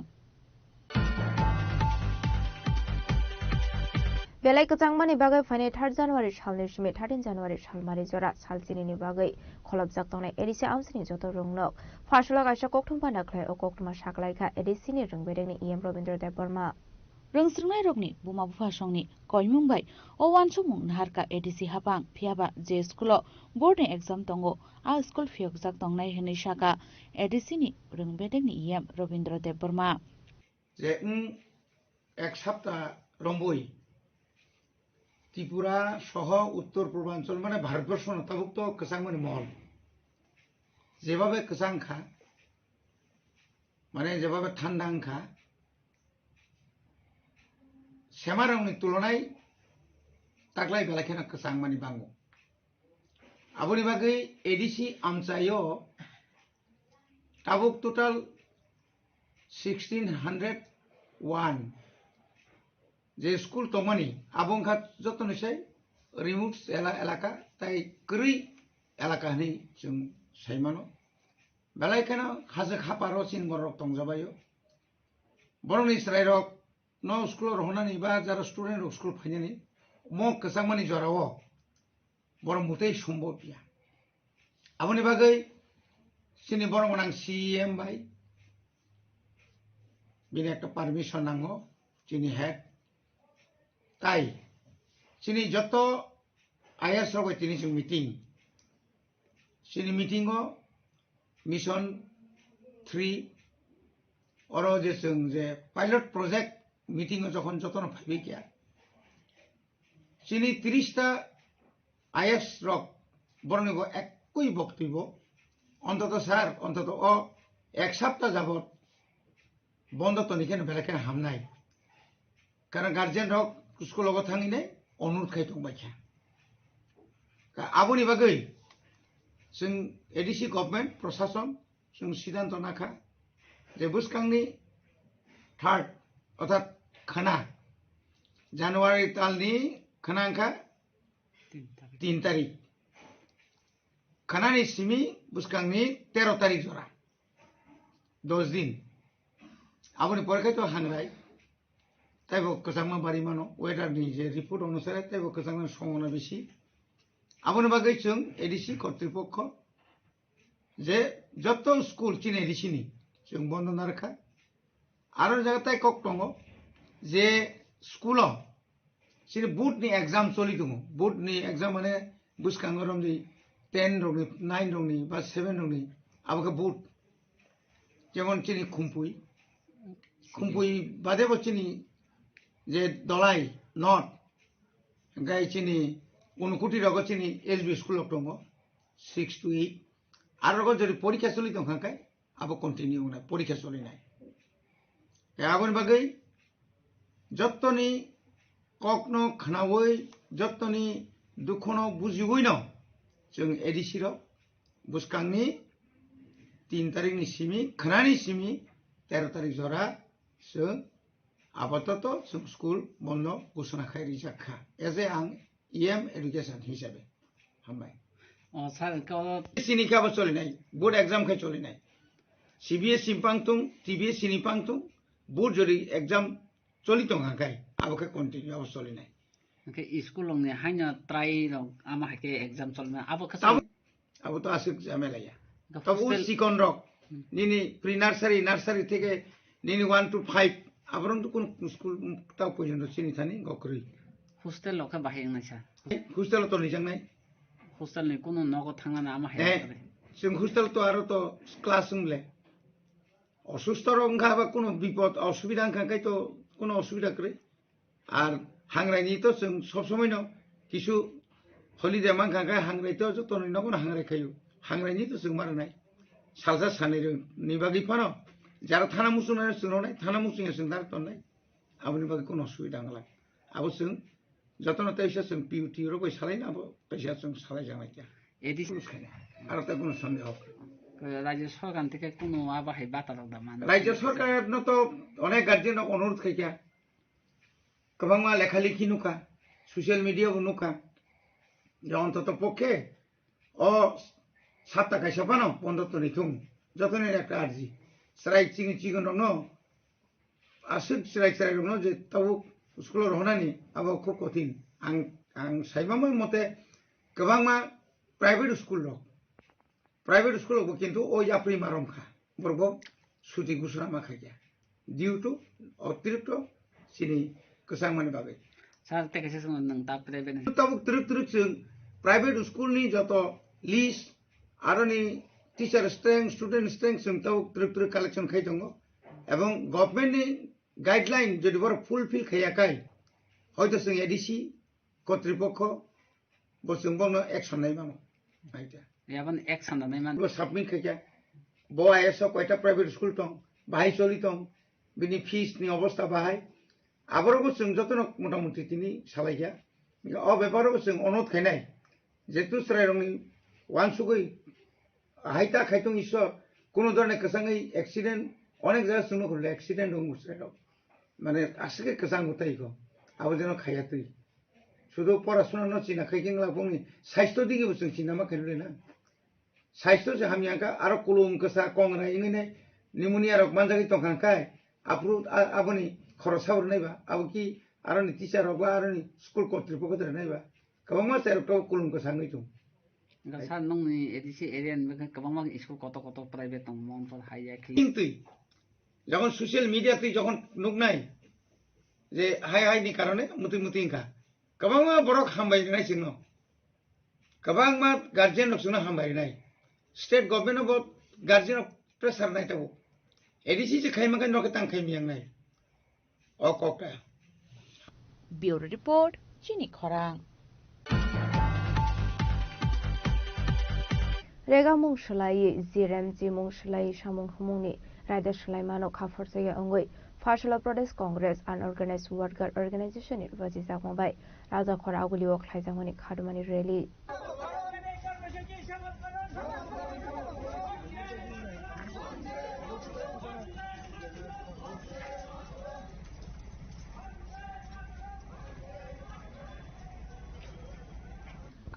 बेलाय कचांगमानि बागै फाइनाय 3 जानुवारि सालनि सिमे 13 जानुवारि सालमारि जरा सालचिनिनि बागै खलबजाक तंनाय एडिसि आमसिनि जत रोंनोक फासला गायसा कक्थुम पान्डा खलाय ओ कक्थुमा साकलायखा एडिसिनि रोंबेदेंनि इएम रवीन्द्र देब बर्मा रोंस्रुंनाय रगनि बुमा बुफासंनि कयमुंबाय ओ वानसुमुं नाहारका एडिसि हापां फियाबा जे स्कुलो बोर्डनि एग्जाम तंगो आ स्कुल फियकजाक तंनाय हनै साका एडिसिनि रोंबेदेंनि इएम रवीन्द्र देब बर्मा जे एक सप्ताह रंबई त्रिपुरा सह उत्तर पूर्वांचल माने भारतवर्ष नताभुक्त कसांगमानि महल जेभाबे कसांखा माने जेभाबे ठान्डांखा सेमारावनि तुलनाय ताग्लाय बेलाखेना कसांगमानि बांगो आबोनि बागै एडिसि आमचायो ताबुक टोटाल 1601 जे स्कूल तमनी आबंखा जतनसे रिमोट एलाका ताई करी एलाका हनी जों साइमानो बेलायखाना हाजो खापारो चिन बरक तंजाबायो बरनि स्रायरक न स्कूल रहनानि बा जारा स्टूडेंट रक स्कूल फाइनानि म कसांगमानि जरावो बर मुतै सम्भव बिया आबोनि बागै चिनि बरमनां सीएम बाय बिनि एकटा पारमिशन नांगो चिनि हेड ताई चिनी जत आईएस रबाय तिनि जों मीटिंग चिनी मीटिंगो मिशन 3 और जे जों जे पायलट प्रोजेक्ट मीटिंग जखन जतन फाइबे गया चिनी 30टा आईएस रक बरनिगो एकई बक्तव्य अंतत सर अंतत ओ एक सप्ताह जाबत बंद तनिखेन बेलेखेन हामनाय कारण गार्जियन रक स्कूल थांगिने अनुरोध खायबाय आबोनि बागै जों एडिसि गभर्नमेंट प्रशासन जों सिद्धांत नाखा जे बुसकांनि 3 अर्थात खाना जानुवारि तालनि खानांखा 3 तारिख खानानि सिमी बुसकांनि 13 तारिख जरा 10 दिन आबोनि परीक्षा तो हांराय ताइबो कसांगमा बारी मानो वेदर नि जे रिपोर्ट अनुसारे ताइबो कसांगमा संगना बेसि आबोनि बागै जों एडिसि कर्तृपक्ष जे जत स्कूल चिन एडिसि नि जों बन्द ना रखा आरो जायगा ताइ कक दङ जे स्कूल चिन बोर्ड नि एग्जाम चलि दङ बोर्ड नि एग्जाम माने बुसकांग रमनि 10 रंनि 9 रंनि बा 7 रंनि आबोका बोर्ड जेमन चिनि खुमपुई बादेबो चिनि जे दलाई नट गाय चिनी उनकुटी रग चिनी एसबी स्कूल दङ 6 to 8 आरो रग जरि परीक्षा चलि दं खाय आबो कन्टिन्यू ना परीक्षा चलिनाय आबोनि बागै जत्तनि ककनो खानावै যতনি দুঃখনো বুঝিবই ন जों एडिसि रक बुसकांनि 3 तारिखनि सिमि खोनानि सिमि 13 तारिख जरा जों आपातत जों स्कुल बन्द घोषणा खायरि जाखा एज ए आं EM एडुकेशन हिसाबै हामबाय सिनिकाबो चलिनाय बोर्ड एग्जाम खाय चलिनाय CBSE पांतुं TBSE नि पांतुं बोर्ड जरि एग्जाम चलितं हाखाय आबोके कन्टिन्यू आबो चलिनाय स्कूल ने हाइना ट्राई आमा हाके एग्जाम चलना अब तो आसिक जामेलाया तब उस सिकन रक निनी प्री नार्सारी থেকে निनी 1 to 5 आबरन तो कोन स्कूल ताव पयजन सिनि थानि गक्रै हस्टेल लखा बाहायनाय नायसा हस्टेल तो निजांनाय हस्टेल नि कोनो नगो थांगाना आमा हाय जों हस्टेल तो आरो तो क्लास जोंले असुस्थ रंगाबा कोनो विपद असुबिदा खाय तो कोनो असुबिदा करे আর हांग्रायनि तो जों सब समय न किछु हलिडे मान खांगाय हांग्राय तो जो तनि न कोन हांग्राय खायो हांग्रायनि तो जों मारनाय सालजा सानै नि बागै फानो যারা থানা মুসুনাय जोंनाय थाना मुसुङा जों दार तननाय आबनि बागै कोनो असुबिदा गला आबो जों जतन तैसा जों पिउटि रो बै सालायना आबो तैसा जों सालाय जानाय क्या एडिसि आरो ता कोनो सन्देह राज्य सरकार থেকে কোনো আবাহাই বাতা দাদা মানে राज्य सरकार न तो अनेक गार्जियन अनुरोध खायका गोबां लेखालेखि नुका ससियेल मिडिया नुका अन्तत पक्षे अ 7 টাকা সাপানো 15 তো নিথুম যতনের একটা আরজি স্ট্রাইক চিগন ন আসুক স্ট্রাইক ন যে তাও স্কুল রহনানি আবো খুব কঠিন আং সাইমামই মতে गोबां प्राइवेट स्कुल কিন্তু ওই আপনি মারমখা বর্গ ছুটি ঘোষণা মাখাইয়া ডিউ টু অতিরিক্ত সিনি কেসাংমানি बागै सार तेकेसे जों नों ता प्राइवेट तब त्रिक जों प्राइवेट स्कुल नि जत लिस्ट आरो नि टीचर स्ट्रेंथ स्टूडेंट स्ट्रेंथ जों तब त्रिक कालेक्शन खाइ दङ এবং गभर्नमेंट नि गाइडलाइन যদি বড় ফুলফিল খায়াকাই হয়তো जों एडीसी কর্তৃপক্ষ বসং বন অ্যাকশন নাই মানো আইটা याबन एक्शन নাই মান সাবমিট খাইয়া ব আইএস কয়টা प्राइवेट स्कुल दं बाहाय चलितं बिनि फीस नि अवस्था बाहाय आबरबो जों जतन मोटामुटी तिनि सालायया अ बेपारबो जों अनुरोध खायनाय जेतु स्रायरंनि वानसुगै हाइता खायतं इसो कोनो धरने कसाङै एक्सिडेंट अनेक जायगा सुनो हरले एक्सिडेंट दं स्रायराव माने आसिके कसाङ गताइखो आबो जेन खायातै শুধু পড়াশোনা ন চিনা খাইকিংলা বুনি স্বাস্থ্য দিকে বসং চিনা মা খাইলে না স্বাস্থ্য যে হামিয়াকা আরো কুলুম কসা কংরা ইংনে নিউমোনিয়া রক মানজাগি তংখানকাই আপরু আবনি খরসাবর নাইবা আবো কি আরো নি টিচার রক আরো নি স্কুল কর্তৃপক্ষ ধরে নাইবা কবং মা সের তো কুলুম কসা নইতুম सा नंनि एडिसि एरियान गोबां मा स्कुल कत प्राइवेट दं मनफोर हाइया কিন্তু যখন সোশ্যাল মিডিয়াতে যখন নুকনাই যে হাই नि কারণে মুতি ইনকা गोबां बरक हामबायनाय जोंनो गोबां गार्जियन जोंनो हामबायनाय स्टेट गभर्नमेंट अब गार्जियन प्रेसार नायताव एडिसि जे खायमाखै नके तांखाय मियांनाय अ कक्टा ब्यूरो रिपोर्ट चिनी खरां रेगा मुं सोलायै जिरेम जि मुं सोलायै सामुं हुमुंनि रायदा सोलायमानो खाफरजाया अंगै फार्सला प्रदेश कांग्रेस अनऑर्गेनाइज्ड वर्कर ऑर्गेनाइजेशन निर्वाचित जाखांबाय राजाखर आगुलियाव खायजांमानि खादुमानि रेली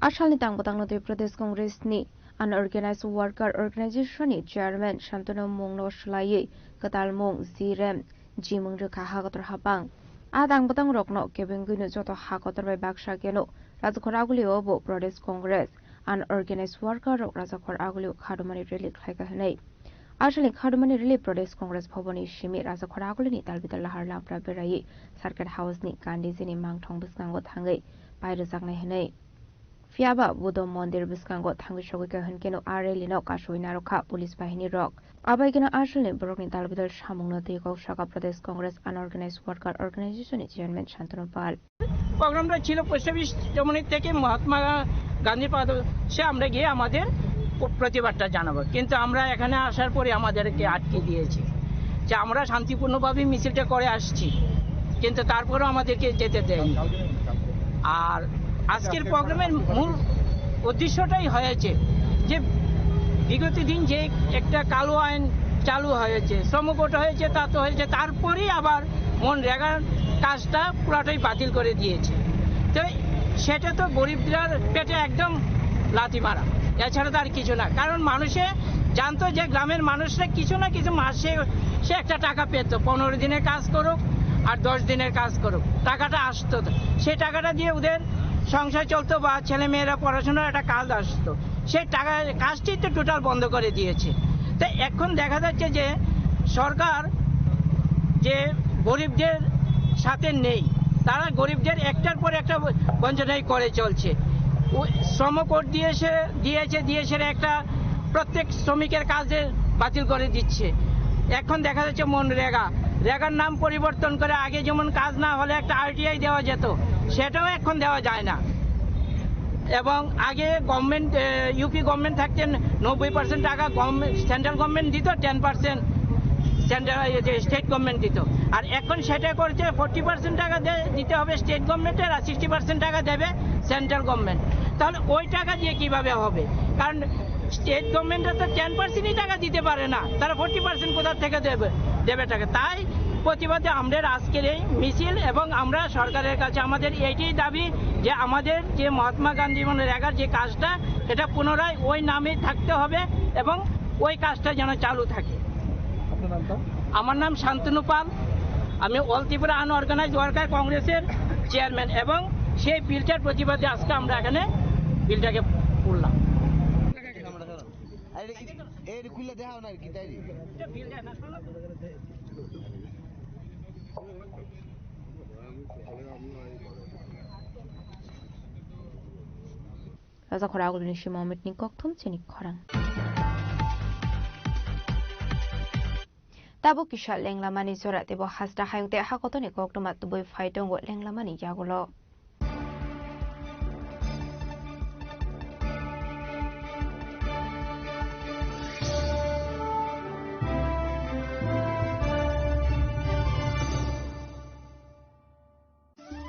आसामनि तांबतांनो प्रदेश कांग्रेसनि अनऑर्गेनाइज्ड वर्कर ऑर्गेनाइजेशननि चेयरमैन शान्तनु मुंनो सोलायै गोदाल मुं जिरेम जिमुं रोखा हागतर हाबां आदां बतang रokno केबेंगुनो जतो हागतर बाय बाक्सा गेनो राजाखर आगुलियाव बो प्रदेश कांग्रेस अनऑर्गेनाइज्ड वर्कर राजाखर आगुलियाव खादुमानि रेली खायगा हनै आसामनि खादुमानि रेली प्रदेश कांग्रेस भवननि सिमि राजाखर आगुलिनि दालबिदाल लाहार लाफ्रा बेरायै सार्किट हाउसनि गान्धीजिनि मांथं बिस्कांगो थाङै बायरो जागनाय हनै फियाबा बुद्ध मन्दिर बिस्कांगो थाङै सगैका हनकेनो आरेलिनो कासुइ नारखा पुलिस बाहिनी रक आबायगेनो आसामनि बरकनि दालबिदाल सामुंनो दैगाव शाखा प्रदेश कांग्रेस अनऑर्गेनाइज्ड वर्कर ऑर्गेनाइजेशननि चेयरमैन शान्तनु पाल প্রোগ্রামটা ছিল 25 জানুয়ারি থেকে মহাত্মা গান্ধীর পাদ সে আমরা গিয়ে আমাদের প্রতিবাদটা জানাবো কিন্তু আমরা এখানে আসার পরে আমাদেরকে আটকে দিয়েছে যে আমরা শান্তিপূর্ণভাবে মিছিলটা করে আসছি কিন্তু তারপরেও আমাদেরকে যেতে দেয়নি আর আজকের প্রোগ্রামের মূল উদ্দেশ্যটাই হয়েছে যে বিগত দিন যে একটা কালো আইন চালু হয়েছে, শ্রমকোট হয়েছে, তা তো হয়েছে, তারপরেই আবার মনরেগার কাজটা পুরাটাই বাতিল করে দিয়েছে। তো সেটা তো গরিবদের পেটে একদম লাথি মারা, এছাড়া তো আর কিছু না। কারণ মানুষে জানতো যে গ্রামের মানুষরা কিছু না কিছু মাসে সে একটা টাকা পেত, 15 দিনের কাজ করুক আর 10 দিনের কাজ করুক, টাকাটা আসতো। সেই টাকাটা দিয়ে ওদের সংসার চলতো বা ছেলে মেয়েরা পড়াশোনার একটা কাজ আসতো। সেই টাকা কাজটি তো টোটাল বন্ধ করে দিয়েছে। তো এখন দেখা যাচ্ছে যে সরকার যে গরিবদের সাথে নেই, তারা গরিবদের একটার পর একটা বঞ্চনাই করে চলছে। শ্রম কোড দিয়েছে একটা প্রত্যেক শ্রমিকের কাজে বাতিল করে দিচ্ছে। এখন দেখা যাচ্ছে রেগার নাম পরিবর্তন করে আগে যেমন কাজ না হলে একটা RTI দেওয়া যেত, সেটাও এখন দেওয়া যায় না। এবং আগে গভর্নমেন্ট ইউপি গভর্নমেন্ট থাকতেন 90% টাকা সেন্ট্রাল গভর্নমেন্ট দিত, 10% স্টেট গভর্নমেন্ট দিত। আর এখন সেটা করছে 40% টাকা দিতে হবে স্টেট গভর্নমেন্টের, আর 60% টাকা দেবে সেন্ট্রাল গভর্নমেন্ট। তাহলে ওই টাকা দিয়ে কিভাবে হবে? কারণ স্টেট গভর্নমেন্টে তো 10%ই টাকা দিতে পারে না, তারা 40% কোথা থেকে দেবে টাকা। তাই প্রতিবাদে আমাদের আজকের এই মিছিল, এবং আমরা সরকারের কাছে আমাদের এইটাই দাবি যে আমাদের যে মহাত্মা গান্ধী মনরেগার যে কাজটা, এটা পুনরায় ওই নামে থাকতে হবে এবং ওই কাজটা যেন চালু থাকে। আমার নাম শান্তনু পাল, আমি অল ত্রিপুরা আনঅর্গানাইজড ওয়ার্কার কংগ্রেসের চেয়ারম্যান, এবং সেই বিলটার প্রতিবাদে আজকে আমরা এখানে বিলটাকে পড়লাম। Raza khoragul ni Mohammed ni kokthum cheni khorang. Tabo kisha lenglamani zora tebo hasda hayungte hakotoni koktomat tuboi faidongo lenglamani yagulo.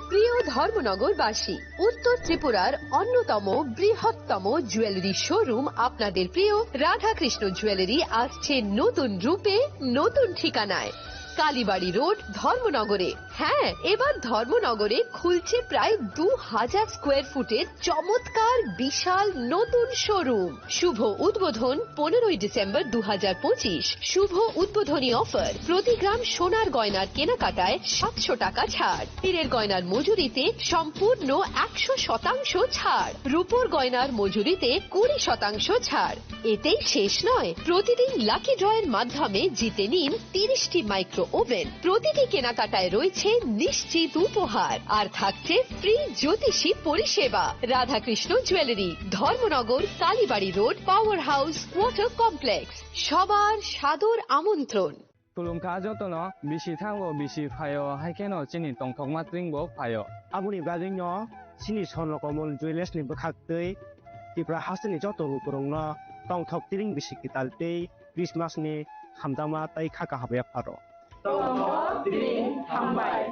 প্রিয় ধর্মনগরবাসী, উত্তর ত্রিপুরার অন্যতম বৃহত্তম জুয়েলারি শোরুম আপনাদের প্রিয় রাধাকৃষ্ণ জুয়েলারি আসছে নতুন রূপে, নতুন ঠিকানায়, কালীবাড়ি রোড, ধর্মনগরে। হ্যাঁ, এবার ধর্মনগরে খুলছে প্রায় 2000 স্কোয়ার ফুটের চমৎকার বিশাল নতুন শোরুম। শুভ উদ্বোধন 15ই ডিসেম্বর 2025। শুভ উদ্বোধনী অফার, প্রতি গ্রাম সোনার গয়নার কেনাকাটায় 700 টাকা ছাড়, হীরের গয়নার মজুরিতে সম্পূর্ণ 100% ছাড়, রূপোর গয়নার মজুরিতে 20% ছাড়। এতেই শেষ নয়, প্রতিদিন লাকি ড্রয়ের মাধ্যমে জিতে নিন 30টি মাইক্রো ওভেন। প্রতিটি কেনাকাটায় রয়েছে নিশ্চিত উপহার, আর থাকছে ফ্রি জ্যোতিষী পরিষেবা। Radhakrishna jewellery, Dharmanagar, Kalibari road, power house, water complex. সবার সাদর আমন্ত্রণ। Tulungka jotono bisi thango bisi phayo haikeno chini tongthokma tringbo phayo. Abuni gajingno chini sonrokomol jewelers ni bokhaktei Tripura hasini joto rukurongno tongthok tring bisi kitaltei Christmas ni hamdama tai khaka habe pharo. Tongthok tring hambai.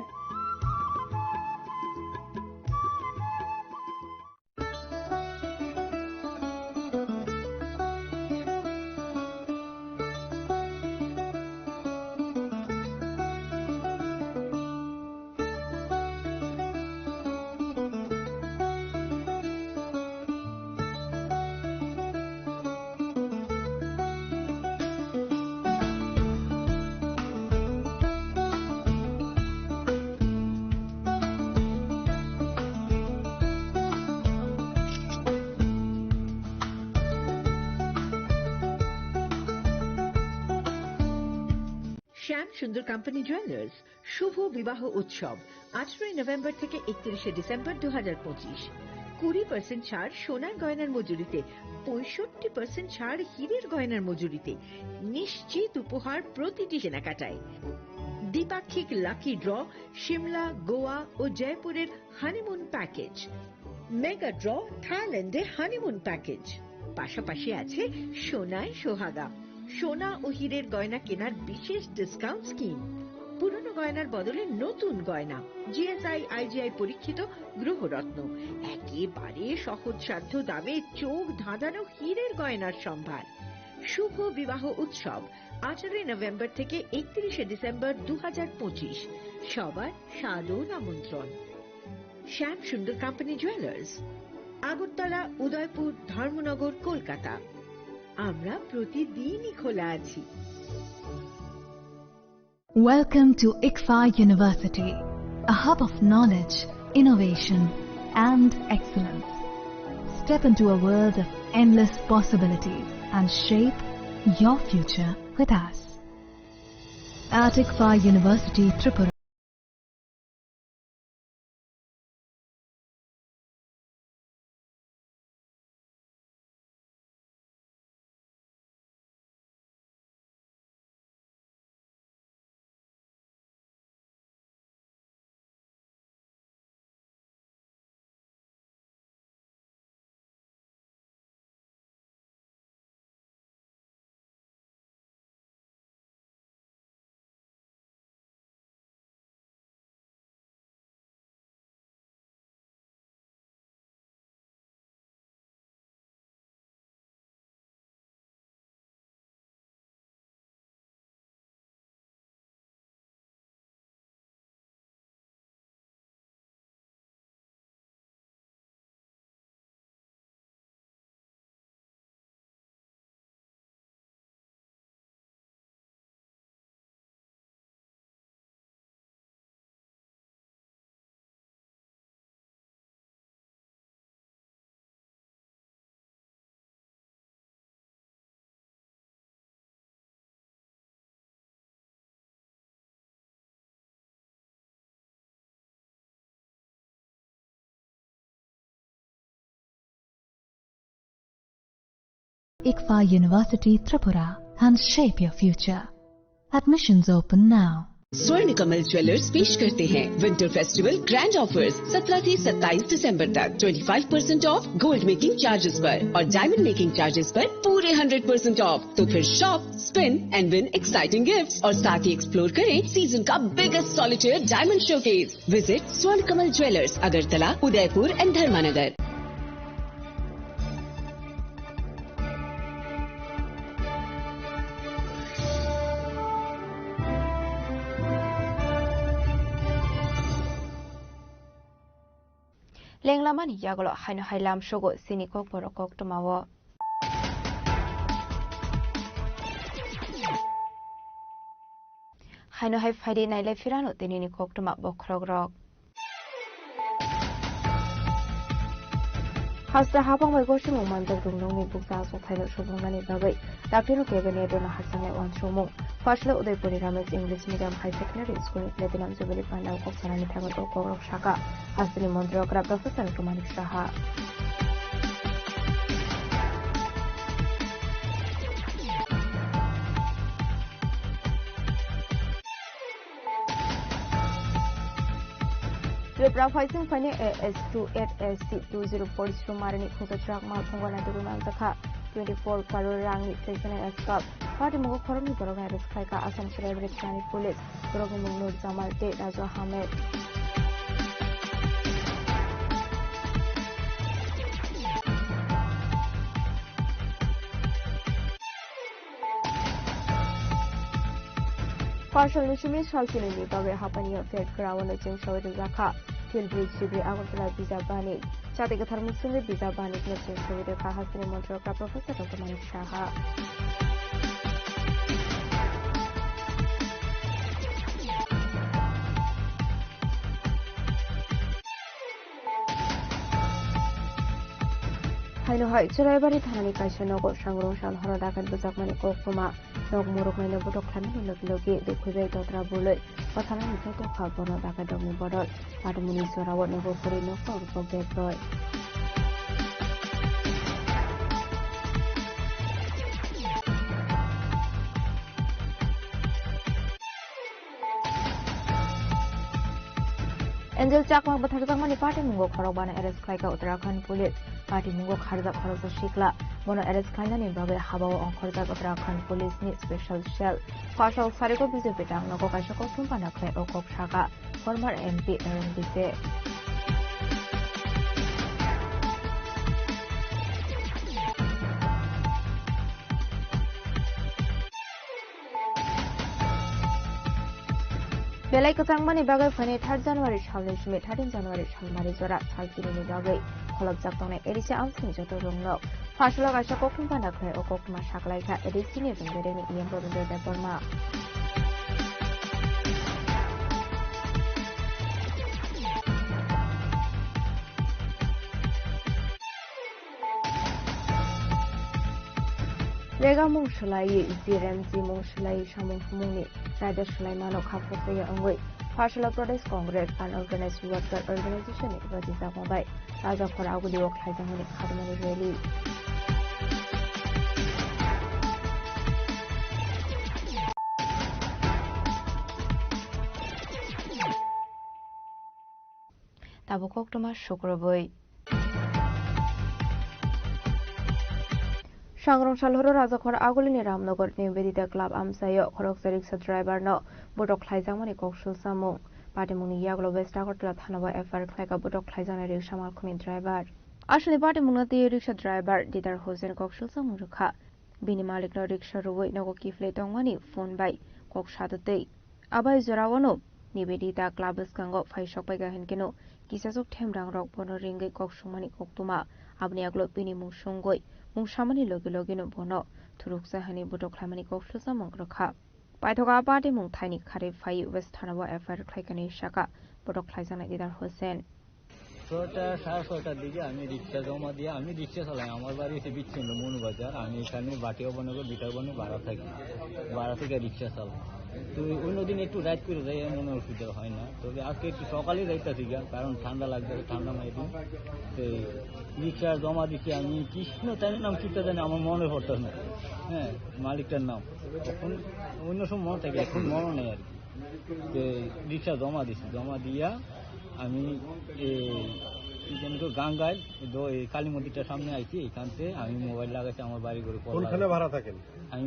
শ্যাম সুন্দর company jewellers শুভ বিবাহ উৎসব 18 November থেকে 31 December 2025। 20% ছাড় সোনার গয়নার মজুরিতে, 65% ছাড় হীরের গয়নার মজুরিতে, নিশ্চিত উপহার প্রতিটি কেনাকাটায়, দ্বিপাক্ষিক লাকি ড্র, শিমলা, গোয়া ও জয়পুরের হানিমুন প্যাকেজ, মেগা ড্র থাইল্যান্ডে হানিমুন প্যাকেজ। পাশাপাশি আছে সোনায় সোহাগা, সোনা ও হীরের গয়না কেনার বিশেষ ডিসকাউন্ট স্কিম। পুরনো পুরনো গয়নার বদলে নতুন গয়না, জিএসআই আইজিআই পরীক্ষিত গ্রহরত্ন, একেবারে সহজসাধ্য দামে চোখ ধাঁধানো হীরের গয়নার সম্ভার। শুভ বিবাহ উৎসব 18 নভেম্বর থেকে 31 ডিসেম্বর 2025। সবার সাদর আমন্ত্রণ। শ্যাম সুন্দর কোম্পানি জুয়েলার্স, আগরতলা, উদয়পুর, ধর্মনগর, কলকাতা। আমরা প্রতিদিনই খোলা আছি। Welcome to ICFA University, a hub of knowledge, innovation, and excellence. Step into a world of endless possibilities and shape your future with us. At ICFA University, Tripura. ICFA University, Tripura, and shape your future. Admissions open now. स्वर्ण Kamal jewellers पेश करते हैं winter festival grand offers 17 से 27 दिसंबर तक 25% of gold making charges पर और diamond making charges पर पूरे 100% ऑफ। तो फिर shop, spin and win exciting gifts और साथ ही एक्सप्लोर करें सीजन का biggest solitaire diamond showcase. Visit Swarna Kamal jewellers, Agartala, Udaipur and Dharmanagar. Lenglamani yagolo haino hailam shogo sinikok borokok tumawo. Haino hai faidi nailai firano tinini kok tuma bokrogrok. Hasta habang may goshi mong mandag dungnong ni buksa so thailo shubong nani bagay. Daktino kebene do na hasang ay wan shumong. Fashle Udaipur Ramesh English Medium High Secondary School Platinum Jubilee Pandal kok sarani thangot okok shaka. Hasini Montrokra Professor Kumanik Saha. Tripura Hoising Fani AS28SC2042 Marani Kuka Track Malpongana Dugunan Zaka 24 Karur Rangi Station Escap. Party Mogo Kormi Borogaris Kaika Assam Celebrity County Police Borogi Munur Zamal De Raja Ahmed. Partial Nishimi Shalkini Babe Hapani Fed Karawana Jing Shawed Zaka, Till Bridge Degree Agutla Visa Bani, Chatika Thermusungi Visa Bani, Nation Shawed Kahasini Montroka Professor Dr. Manik Shaha. Haino Hai Churabari Thani Kashanogo Shangrong Shal Horadakan Buzakmani Kokuma. Nog muruk may nabutok kami logi dukubay dotra buloy patala nito to kabono daga domi bodol pada muni sorawat nago purino ko beproy. Angel Chakma Batharjang Mani Party Mungo Korobana Eres Kaika Uttarakhand Police party mungo kharjak khorosa shikla bono arrest khainani bagai habao ongkhorjak Uttarakhand police ni special cell fasal sariko BJP tang nago kaisa kotum panakhe okok saka former MP Aaron Bise Belai kecangmani bagai fani 3 January salni simi 13 January salmari jora salkini bagai kholobjak tongnai edisi amsini joto rongno fasala kaisa kokum panakhe okokma saklaika edisi ni jongdereni iyam bobindo deborma Rega mung shlai ZRMG mung shlai samung mungni Raja Sulaimano Khafosaya Angwei Fashala Pradesh Congress Unorganized Worker Organization ni Rajisa Mumbai Raja Khora Aguli Ok Haijangani Khadmani Rally Tabukok Toma Shukraboi Shangrong Shalhoro Rajakhor Agulini Ramnagar Nivedita Club Amsayo Khoroksa Riksha Driver no Botok Khlaijangmani Kokshul Samung Patimungni Yaglo West Agartala Thanaba FR Khlaika Botok Khlaijangni Riksha Malkhuni Driver Ashoni Patimungna Riksha Driver Didar Hossein Kokshul Samung Rukha Bini Malik no Riksha Ruwai Nago Kifle Tongmani Phone by Kokshadate Abai Zorawano Nivedita Club Skango Faishok Bagahenkino Kisasuk Temrang Rock Bono Ringai Kokshumani Koktuma Abni Aglo Bini Mungshongoi Mungsamani Logi no Bono Turuksa Hani Botok Klamani Kokshulsa Mongrokha Paitoga Party Mung Tiny Kari Fai West Hanaba FR Klaikani Shaka Botok Klaisana Didar Hussein ছটা সাড়ে ছটার দিকে আমি রিক্সা জমা দিয়ে আমি রিক্সা চালাই আমার বাড়ি এসে বিচ্ছিন্ন মনুবাজার আমি এখানে বাটিয়াবনগর বিটারবনে ভাড়া থাকি ভাড়া থেকে রিক্সা চালাই তো অন্যদিন একটু রাইড করে যাই মনে অসুবিধা হয় না তবে আজকে একটু সকালে যাইতেছি কারণ ঠান্ডা লাগবে ঠান্ডা মাই দিন তো রিক্সা জমা দিচ্ছি আমি কৃষ্ণ তাই নাম কিনতে জানি আমার মনে পড়তো না হ্যাঁ মালিকটার নাম তখন অন্য সময় মনে থাকে এখন মনে নেই আর কি তো রিক্সা জমা দিচ্ছি জমা দিয়া আমি গাঙ্গাইল কালী মন্দিরটার সামনে আইছি এখানতে আমি মোবাইল লাগাইছি আমার বাড়ি করে কোনখানে ভাড়া থাকেন আমি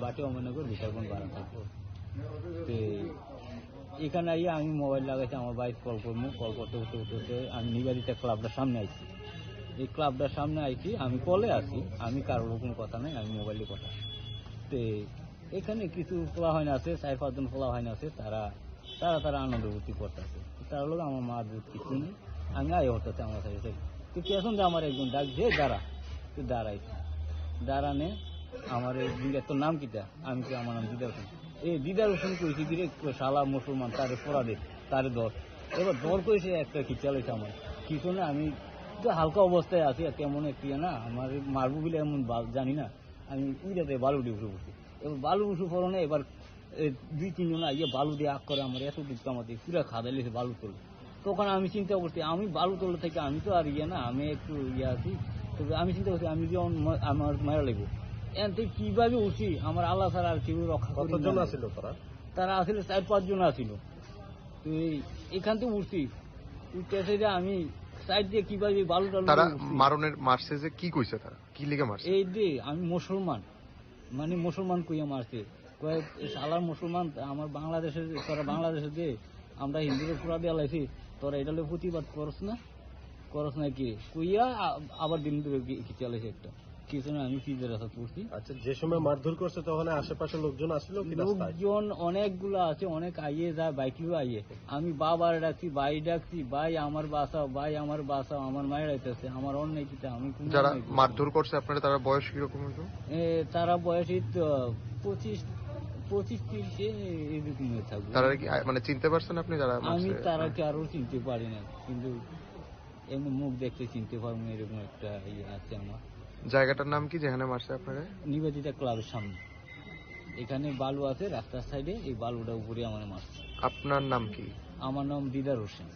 বাটি অমরনগর বিশালগঞ্জ ভাড়া থাকবো তো এখানে আইয়া আমি মোবাইল লাগাইছি আমার বাড়ি কল করবো কল করতে করতে করতে আমি নিবেদিতা ক্লাবটার সামনে আইছি এই ক্লাবটার সামনে আইছি আমি কলে আছি আমি কারোর কোনো কথা নাই আমি মোবাইলে কথা তো এখানে কিছু খোলা হয় না আছে 4-5 জন খোলা হয় না আছে তারা আনন্দ ভর্তি করতেছে তার লোক আমার মা দুধ কিছু নেই আমি আয় হতে আমার সাথে তো পেছন দিয়ে আমার একজন ডাক দিয়ে দাঁড়াইছে দাঁড়ানে আমার এই তোর নাম কিটা আমি কি আমার নাম দিদার হোসেন এই দিদার হোসেন কইছি দিরে শালা মুসলমান তারে পড়া দে তারে দর এবার দর করেছে একটা কি চালাইছে আমার কিছু না আমি তো হালকা অবস্থায় আছি তেমন একটু না আমার মারবো বলে এমন জানি না আমি উইটাতে বালু দিয়ে উঠে পড়ছি এবার বালু উঠে পড়ো না এবার 2-3 জন ইয়ে বালু দিয়ে আগ করে আমার এত দিক আমাদের পুরা খাদা লেছে বালু তোলে তখন আমি চিন্তা করছি আমি বালু তোলা থেকে আমি তো আর না আমি একটু আছি তবে আমি চিন্তা করছি আমি যখন আমার মারা লাগবো এতে কিভাবে উঠছি আমার আল্লাহ ছাড়া আর কেউ রক্ষা করে তারা আসলে 4-5 জন আসিল তো এখান থেকে উঠছি উঠতে যে আমি সাইড দিয়ে কিভাবে বালু টালু মারছে যে কি কইছে তারা কি লিগে মারছে এই যে আমি মুসলমান কইয়া মারছে শালার মুসলমান আমার বাংলাদেশের তোরা বাংলাদেশে যে আমরা হিন্দুদের পুরা দেওয়া লাইছি তোরা এটা প্রতিবাদ করস না কি কুইয়া আবার দিন ধরে চালাইছে একটা কিছু না আমি ফিজের রাস্তা পড়ছি আচ্ছা যে সময় মারধর করছে তখন আশেপাশে লোকজন আসলো লোকজন অনেকগুলো আছে অনেক আইয়ে যায় বাইকেও আইয়ে আমি বাবার ডাকছি ভাই ডাকছি ভাই আমার বাসাও আমার মায়ের আইতেছে আমার অন্য কিটা আমি যারা মারধর করছে আপনারা তারা বয়স কিরকম হতো তারা বয়সই 25-30 এরকম থাকবে তারা কি মানে চিনতে পারছেন আপনি যারা আমি তারাকে আরো চিনতে পারি না কিন্তু এমনি মুখ দেখতে চিনতে পারবো এরকম একটা আছে আমার জায়গাটার নাম কি যেখানে মারছে আপনারা নিবেদিতা ক্লাবের সামনে এখানে বালু আছে রাস্তার সাইডে এই বালুটা উপরে আমার মারছে আপনার নাম কি আমার নাম দিদার হোসেন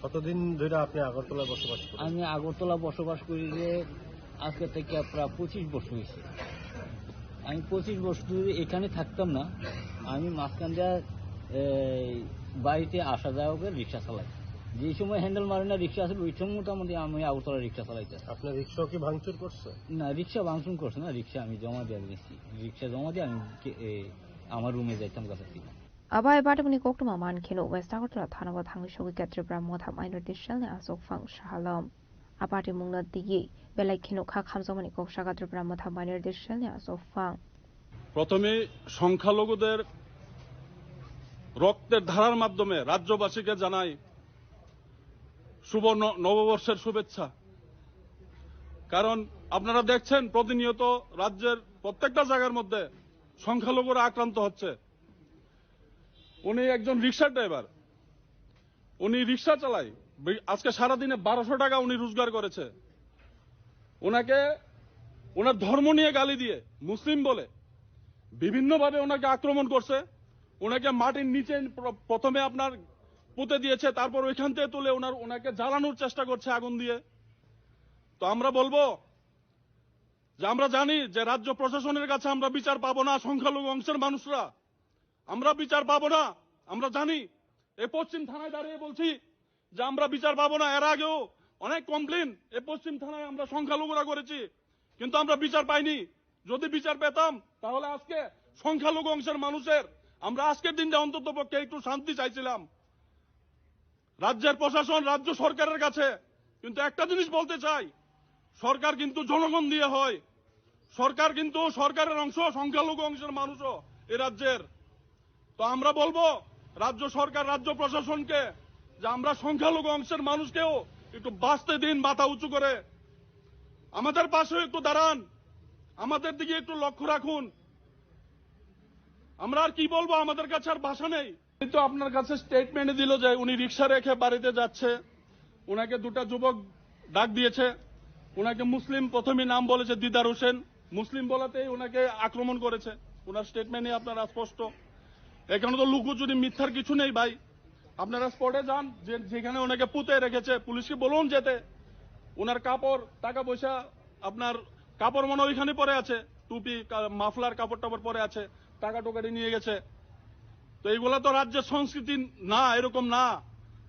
কতদিন ধরে আপনি আগরতলায় বসবাস করেন আমি আগরতলা বসবাস করি যে আজকে থেকে প্রায় 25 বছর হয়েছে আমি 25 বছর এখানে থাকতাম না আমি মাঝখান দিয়ে বাড়িতে আসা যাওয়া করে রিক্সা চালাই যে সময় হ্যান্ডেল মারে না রিক্সা আসলে ওই সময় মোটামুটি আমি আগরতলা রিক্সা চালাইতে। আপনার রিক্সা কি ভাঙচুর করছে? না, রিক্সা ভাঙচুর করছে না, রিক্সা আমি জমা দিয়ে দিয়েছি। রিক্সা জমা দিয়ে আমি আমার রুমে যাইতাম কাছে ছিল। Abai Badamuni Koktuma Man Kino West Agortola Thanaba Thang Shogi Katribra Motha Minor Dishelne Asok Fang Shahalom. Abati Mungla Digi Belai Kino Kak Hamzomani Kok Shagatribra Motha Minor Dishelne Asok Fang. প্রথমে সংখ্যালঘুদের রক্তের ধারার মাধ্যমে রাজ্যবাসীকে জানাই শুভ নববর্ষের শুভেচ্ছা। কারণ আপনারা দেখছেন প্রতিনিয়ত রাজ্যের প্রত্যেকটা জায়গার মধ্যে সংখ্যালঘুরা আক্রান্ত হচ্ছে। উনি একজন রিক্সা ড্রাইভার, উনি রিক্সা চালায়, আজকে সারাদিনে 1200 টাকা উনি রোজগার করেছে। ওনাকে ওনার ধর্ম নিয়ে গালি দিয়ে মুসলিম বলে বিভিন্নভাবে ওনাকে আক্রমণ করছে। ওনাকে মাটির নিচে প্রথমে আপনার পুঁতে দিয়েছে, তারপর ওইখান থেকে তুলে ওনাকে জ্বালানোর চেষ্টা করছে আগুন দিয়ে। তো আমরা বলবো যে আমরা জানি যে রাজ্য প্রশাসনের কাছে আমরা বিচার পাবো না, সংখ্যালঘু অংশের মানুষরা আমরা বিচার পাবো না, আমরা জানি। এই পশ্চিম থানায় দাঁড়িয়ে বলছি যে আমরা বিচার পাবো না। এর আগেও অনেক কমপ্লেন এই পশ্চিম থানায় আমরা সংখ্যালঘুরা করেছি, কিন্তু আমরা বিচার পাইনি। যদি বিচার পেতাম তাহলে আজকে সংখ্যালঘু অংশের মানুষের আমরা আজকের দিনটা অন্তত পক্ষে একটু শান্তি চাইছিলাম রাজ্যের প্রশাসন, রাজ্য সরকারের কাছে। কিন্তু একটা জিনিস বলতে চাই, সরকার কিন্তু জনগণ দিয়ে হয়, সরকার কিন্তু সরকারের অংশ, সংখ্যালঘু অংশের মানুষও এই রাজ্যের। তো আমরা বলবো রাজ্য সরকার, রাজ্য প্রশাসনকে যে আমরা সংখ্যালঘু অংশের মানুষকেও একটু বাঁচতে দিন, মাথা উঁচু করে আমাদের পাশেও একটু দাঁড়ান, আমাদের দিকে একটু লক্ষ্য রাখুন। আমরা আর কি বলবো, আমাদের কাছে আর ভাষা নেই। কিন্তু আপনার কাছে স্টেটমেন্ট দিল যে উনি রিক্সা রেখে বাড়িতে যাচ্ছে, উনাকে দুটা যুবক ডাক দিয়েছে, উনাকে মুসলিম প্রথমে নাম বলেছে দিদার হোসেন, মুসলিম বলাতেই উনাকে আক্রমণ করেছে। উনার স্টেটমেন্টে আপনারা স্পষ্ট। এখানে তো লুকোচুরি মিথ্যার কিছু নেই ভাই। আপনারা স্পটে যান, যেখানে ওনাকে পুঁতে রেখেছে পুলিশকে বলুন যেতে। ওনার কাপড়, টাকা পয়সা, আপনার কাপড় মনে ওইখানে পরে আছে, টুপি, মাফলার কাপড় টাপড় পরে আছে, টাকা টোকাটি নিয়ে গেছে। তো এইগুলা তো রাজ্যের সংস্কৃতি না, এরকম না।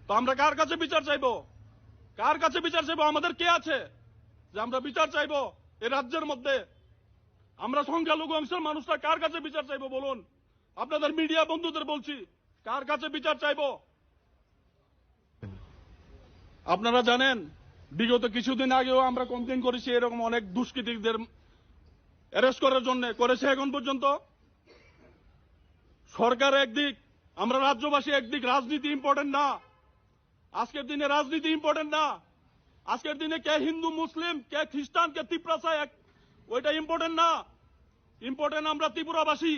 তো আমরা কার কাছে বিচার চাইবো? কার কাছে বিচার চাইবো? আমাদের কে আছে যে আমরা বিচার চাইবো এই রাজ্যের মধ্যে? আমরা সংখ্যালঘু অংশের মানুষরা কার কাছে বিচার চাইবো বলুন? আপনাদের মিডিয়া বন্ধুদের বলছি, কার কাছে বিচার চাইবো? আপনারা জানেন বিগত কিছুদিন আগেও আমরা কমপ্লেন করেছি এরকম অনেক দুষ্কৃতীদের অ্যারেস্ট করার জন্য, করেছে এখন পর্যন্ত। সরকার একদিক, আমরা রাজ্যবাসী একদিক। রাজনীতি ইম্পর্টেন্ট না, আজকের দিনে রাজনীতি ইম্পর্টেন্ট না। আজকের দিনে কে হিন্দু, মুসলিম, কে খ্রিস্টান, কে তিপ্রাসা, ওইটা ইম্পর্টেন্ট না। ইম্পর্টেন্ট আমরা ত্রিপুরাবাসী।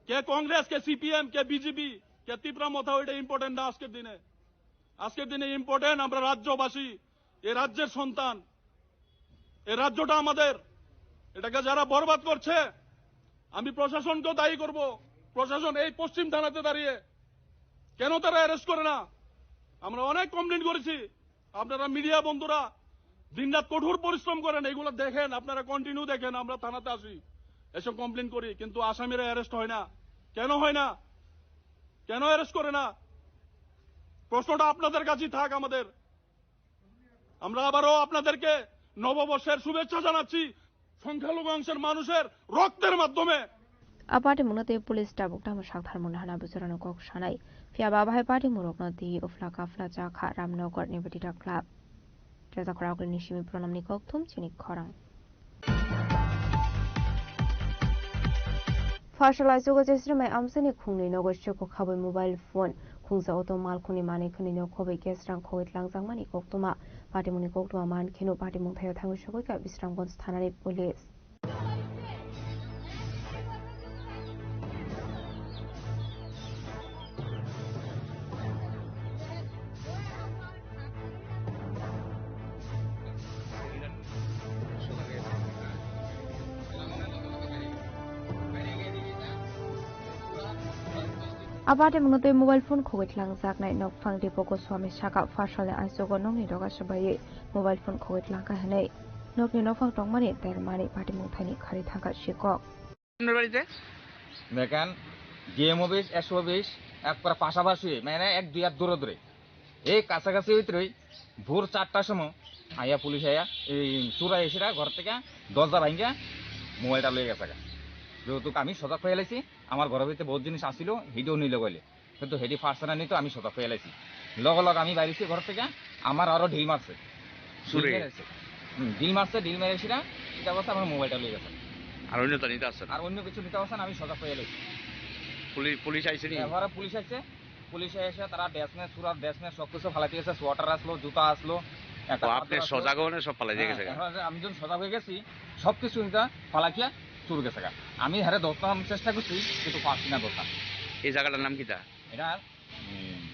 কে কংগ্রেস, কে সিপিএম, কে বিজেপি, কে ত্রিপুরা মথা, ওইটা ইম্পর্টেন্ট না আজকের দিনে। আজকের দিনে ইম্পর্টেন্ট আমরা রাজ্যবাসী, এ রাজ্যের সন্তান, এ রাজ্যটা আমাদের। এটাকে যারা বরবাদ করছে আমি প্রশাসনকেও দায়ী করব। প্রশাসন এই পশ্চিম থানাতে দাঁড়িয়ে কেন তারা অ্যারেস্ট করে না? আমরা অনেক কমপ্লেন করেছি। আপনারা মিডিয়া বন্ধুরা দিনরাত কঠোর পরিশ্রম করেন, এগুলো দেখেন, আপনারা কন্টিনিউ দেখেন। আমরা থানাতে আসি, এসব কমপ্লেন করি, কিন্তু আসামিরা অ্যারেস্ট হয় না। কেন হয় না? কেন অ্যারেস্ট করে না? প্রশ্নটা আপনাদের কাছেই থাক আমাদের। আমরা আবারও আপনাদেরকে নববর্ষের শুভেচ্ছা জানাচ্ছি সংখ্যালঘু অংশের মানুষের রক্তের মাধ্যমে। Aparte munate pulis tabuk dam shakthar munhana busarano kok shanai fia babai party murokna di ofla kafla cha kha ramnogor nibadita club jaza khoragul nishimi pronamni kok thum chini khorang Fashalai jogo jesrimai amsani khungni nogoshe ko khabai mobile phone khungsa auto mal khuni mane khuni no khobai gesrang khowit langjang mani kok tuma party muni kok tuma man kheno party mung thayo thangu shogoi ka bisramgonj thanani police Abade munute mobile phone khogit langjak nai nok phangdi poko swami shaka fashale aisogo nongni doga sabai mobile phone khogit langka hanai nokni nofang tongmani termani party mungthani khari thaka shikok আপনার বাড়িতে দেখেন GM office, S O office, একবার পাশাপাশি মানে 1-2 হাত দূরে দূরে এই কাছাকাছি ভিতরেই ভোর 4টার সময় আইয়া পুলিশ আইয়া এই চোরা এসেরা ঘর থেকে দরজা ভাঙ্গা মোবাইলটা লয়ে গেছে। যেহেতু আমি সজাগ হয়ে এলাইছি, আমার ঘরের ভিতরে বহুত জিনিস আসছিল, হিডিও নিলে গেলে কিন্তু হেডি ফার্স্ট না নিত, আমি সজাগ হয়ে এলাইছি। লগ লগ আমি বাইরেছি ঘর থেকে, আমার আরো ঢিল মারছে, ঢিল মেরেছি না, এটা অবস্থা আমার মোবাইলটা লয়ে গেছে। আর অন্যটা নিতে আসছে আর অন্য কিছু নিতে আসছে না, আমি সজাগ হয়ে এলাইছি। পুলিশ আইছে নি? এবারে পুলিশ আইছে, পুলিশে এসে তারা ড্যাসমেট সুরার ড্যাসমেট সব কিছু ফালাইতে গেছে, সোয়াটার আসলো, জুতা আসলো। আপনি সজাগ হয়ে সব ফালাই দিয়ে গেছে? আমি যখন সজাগ হয়ে গেছি সবকিছু ফালাকিয়া চুর গেছে। আমি হারে ধরতাম চেষ্টা করছি কিন্তু পারছি না ধরতাম। এই জায়গাটার নাম কি? এটা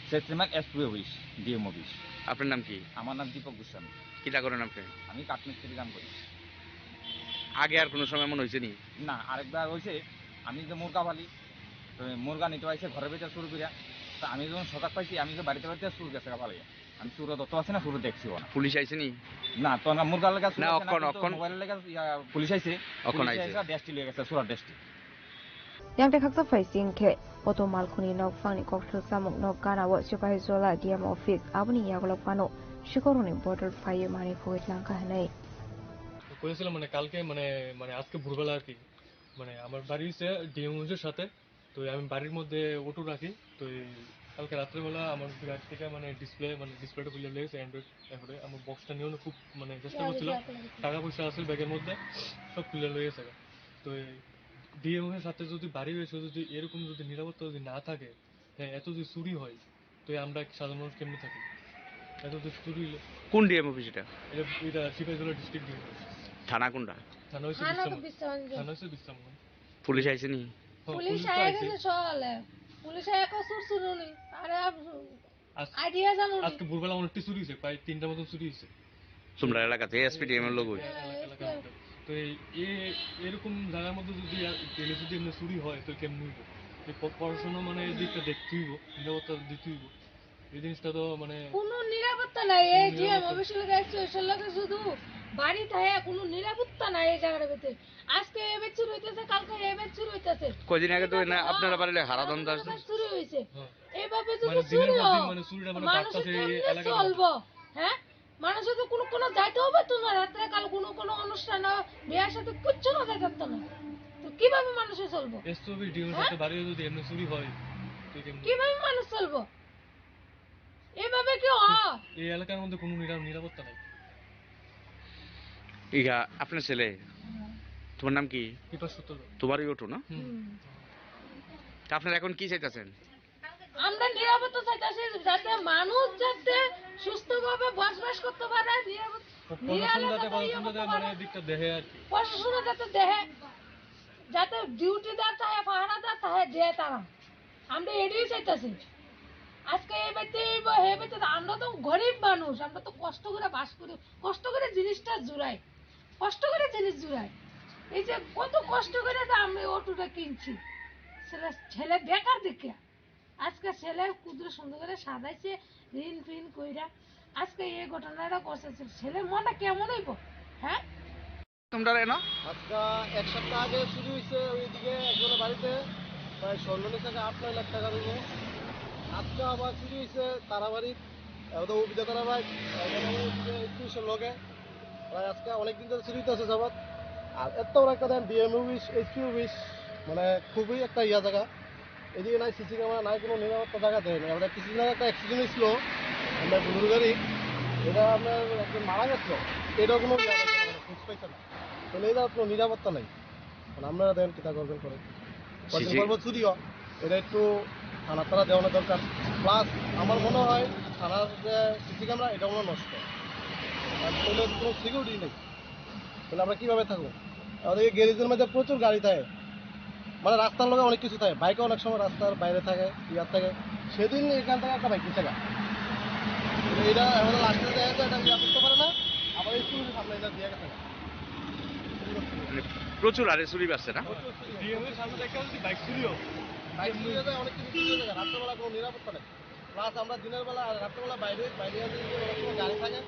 সেট্রিমাক SP অফিস, DM অফিস। আপনার নাম কি? আমার নাম দীপক গোস্বামী। কিটা করেন আপনি? আমি কাঠমিস্ত্রি কাম করি। আগে আর কোনো সময় এমন হয়েছে নি? না, আরেকবার হয়েছে, আমি যে মুরগা পালি, তো মুরগা নিতে পাইছে ঘরের ভিতরে চুর করিয়া, তো আমি যখন সজাগ পাইছি আমি যে বাড়িতে বাড়িতে চুর গেছে পালিয়ে, আমি চুর ধরতে পারছি না, চুর দেখছিও না। পুলিশ আইছে নি? না, তো মুরগার লেগে না, অক্ষণ মোবাইলের লেগে পুলিশ আইছে, ড্যাশটি লিয়ে গেছে, চুরার ড্যাশটি। yang te khaksa phai sing khe auto malkhuni nok phangni kokthal samuk nok kana wa sipai zola DM office abuni yaglok pano shikoroni border phai mani phoi langka hanai করেছিলাম মানে কালকে মানে আজকে ভোরবেলা আর কি, মানে আমার বাড়ি হচ্ছে DM অফিসের সাথে, তো আমি বাড়ির মধ্যে অটো রাখি, তো কালকে রাত্রেবেলা আমার গাড়ি থেকে ডিসপ্লেটা খুলে লেগেছে অ্যান্ড্রয়েড। তারপরে আমার বক্সটা নিয়েও খুব চেষ্টা করছিলাম, টাকা পয়সা আছে ব্যাগের মধ্যে, সব খুলে লেগেছে। তো DM অফিসের সাথে যদি বাড়ি হয়েছে, যদি এরকম যদি নিরাপত্তা যদি না থাকে, হ্যাঁ, এত যদি চুরি হয়, তো আমরা সাধারণ মানুষ কেমনি থাকি? এত যদি চুরি হলে কোন DM অফিস এটা? এটা সিপাহীজলা ডিস্ট্রিক্ট DM অফিস। থানা কোনটা? থানা হচ্ছে বিশ্রামগঞ্জ। পুলিশ আইছে নি? পুলিশ আয়া গেছে সকালে, পুলিশ আয়া কসুর শুনুনি, আরে আইডিয়া জানো নি? আজকে ভোরবেলা অনেকটা চুরি হয়েছে, প্রায় 3টার মতো চুরি হয়েছে তোমরা এলাকাতে। SPDM এর লোক? তো এরকম জায়গার মধ্যে যদি এমনি চুরি হয় তো কেমন হইব? পড়াশোনা এই দিকটা দেখতে হইব, নিরাপত্তা দিতে হইব, এই জিনিসটা তো কোনো নিরাপত্তা নাই। এই DM অফিসের লাগে এসে লাগে শুধু বাড়ি থাকে, কোনো নিরাপত্তা নাই এই জায়গার ভিতরে। আজকে এ বেচুর হইতেছে, কালকে এ বেচুর হইতেছে, কয়দিন আগে তো আপনারা বাড়িতে হারাদন দাস চুরি হইছে। এইভাবে যদি চুরি হয় মানুষের কেমনে চলবো? হ্যাঁ, মানুষের তো কোনো যাইতে হবে তো না, রাত্রে কাল কোনো অনুষ্ঠান বিয়ের সাথে কিচ্ছু না যাইতে পারতো না, তো কিভাবে মানুষে চলবো? যদি এমনি চুরি হয় কিভাবে মানুষ চলবো? এভাবে কি হয়? এই এলাকার মধ্যে কোনো নিরাপত্তা নাই। ইগা আপনার ছেলে, তোমার নাম কি? তোমারই অটো না? আপনারা এখন কি চাইতেছেন? আমরা নিরাপত্তা চাইতেছি, যাতে মানুষ যাতে সুস্থভাবে বসবাস করতে পারে, প্রশাসন যাতে দেখে, যাতে ডিউটিদার থাকে, পাহারাদার থাকে, দেয় তারা। আমরা এটাই চাইতেছি। আজকে এই বাড়িতে আমরা তো গরিব মানুষ, আমরা তো কষ্ট করে বাস করি, কষ্ট করে জিনিসটা জুড়াই, কষ্ট করে জিনিস জুড়াই। এই যে কত কষ্ট করে আমি অটোটা কিনছি, ছেলে বেকার দেখে আজকে ছেলে কুদ্র সুন্দর করে সাজাইছে, ঋণ ফিন কইরা আজকে এই ঘটনাটা করছে, ছেলের মনটা কেমন হইব? হ্যাঁ, তোমরা এনো আজকে 1 সপ্তাহ আগে চুরি হয়েছে ওইদিকে একজনের বাড়িতে, প্রায় 16 থেকে 8-9 লাখ টাকা দেবো। আজকে আবার চুরি হয়েছে তারা বাড়ি, অভিযোগ করা ভাই 21 লগে, প্রায় আজকে অনেকদিন ধরে চুরি হইতেছে যাবত। আর এত বড় একটা দেন DM অফিস, SP অফিস, খুবই একটা জায়গা। এদিকে নাই সিসি ক্যামেরা, নাই কোনো নিরাপত্তা জায়গা দেয় না। আমরা কিছুদিন আগে একটা অ্যাক্সিডেন্ট হয়েছিল, আমরা বুলুর গাড়ি, এটা আপনার একজন মারা গেছিল, এটাও কোনো খোঁজ পাইছে না, তাহলে এটা কোনো নিরাপত্তা নাই। আপনারা দেন কিতা করবেন করে পর্ব চুরিও, এটা একটু থানার তারা দেওয়ানো দরকার। প্লাস আমার মনে হয় থানার যে সিসি ক্যামেরা এটা মনে নষ্ট, তাহলে কোনো সিকিউরিটি নেই, তাহলে আমরা কীভাবে থাকবো? আমাদের এই গ্যারেজের মধ্যে প্রচুর গাড়ি থাকে, রাস্তার লগে অনেক কিছু থাকে, বাইকে অনেক সময় রাস্তার বাইরে থাকে, থাকে। সেদিন এখান থেকে একটা বাইক দিচ্ছে, এটা আমাদের লাস্টে দেখা যায়, এটা করতে পারে না, আবার এই চুরির সামনে এটা দিয়ে গেছে। প্রচুর আরে চুরি বাড়ছে না? বাইক চুরি হয়ে যায়, অনেক কিছু চুরি হয়ে যায়, রাত্রেবেলা কোনো নিরাপত্তা নেই। প্লাস আমরা দিনের বেলা আর রাত্রেবেলা বাইরে গাড়ি থাকে,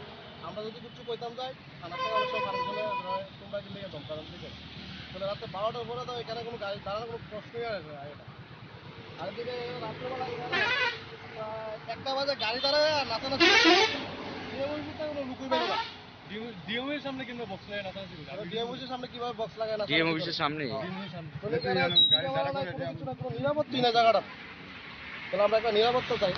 আমরা যদি কিছু কইতাম যাই থানার থেকে অনেক সময় ফার্মেশনে তোমরা কিন্তু দমকার দিকে, তাহলে রাত্রে 12টার পরে তো এখানে কোনো গাড়ি দাঁড়ানোর কোনো প্রশ্নই আসে না। আর দিকে রাত্রেবেলা একটা বাজে গাড়ি দাঁড়ায় নাচানাচি লুকুই বেরোবা ডিএমের সামনে কিংবা বক্স লাগে নাচানাচি করে ডিএমওসির সামনে কিভাবে বক্স লাগায় না ডিএম অফিসের সামনে নিরাপত্তা না জায়গাটা তাহলে আমরা একটা নিরাপত্তা চাই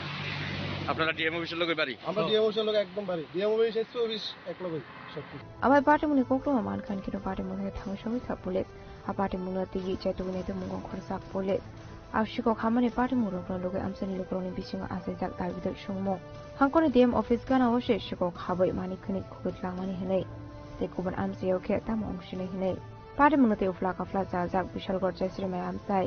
আপনারা ডিএম অফিসের লোকের বাড়ি আমরা ডিএম অফিসের লোক একদম বাড়ি ডিএম অফিস এসপি অফিস এক লোকই সত্যি আবার পার্টি মুনি কোকরো মান খান কিনো পার্টি মুনি থাঙ্গ সঙ্গে সা পুলিশ আ পার্টি মুনি তিগি চাইতুগনে তে মুগং খরসা পুলিশ आवश्यक खामानि पार्टी मुरुग्रा लोगो आमसानि लोकरनि बिसिङाव आसायजाक दाबिदों सुंमो हांखोनि डिएम अफिस गाना अवश्य शिखौ खाबै मानिखनि खुगुतलांमानि हनै ते गुबुन आमसायाव खे ताम अंशिनै हनै पार्टी मुनते उफ्ला काफ्ला जाजाक बिशालगढ़ जयश्रीमाय आमसाय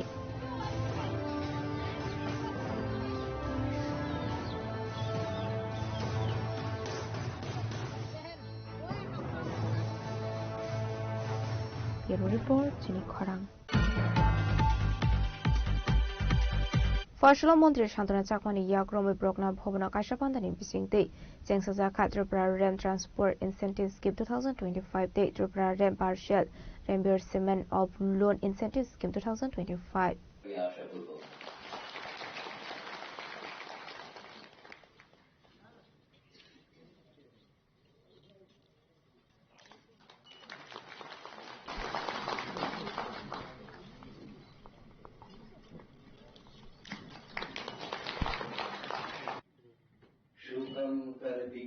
Bureau Report Chini Khorang ফসল মন্ত্রী শান্তনা চাকমানি ইয়াগ্রমে ব্রকনা ভবনা কাশাপান্দানি বিসিংতে জেংসাজাখা ত্রিপুরা রেম ট্রান্সপোর্ট ইনসেন্টিভ স্কিম 2025 তে ত্রিপুরা রেম partial reimbursement of loan incentive scheme 2025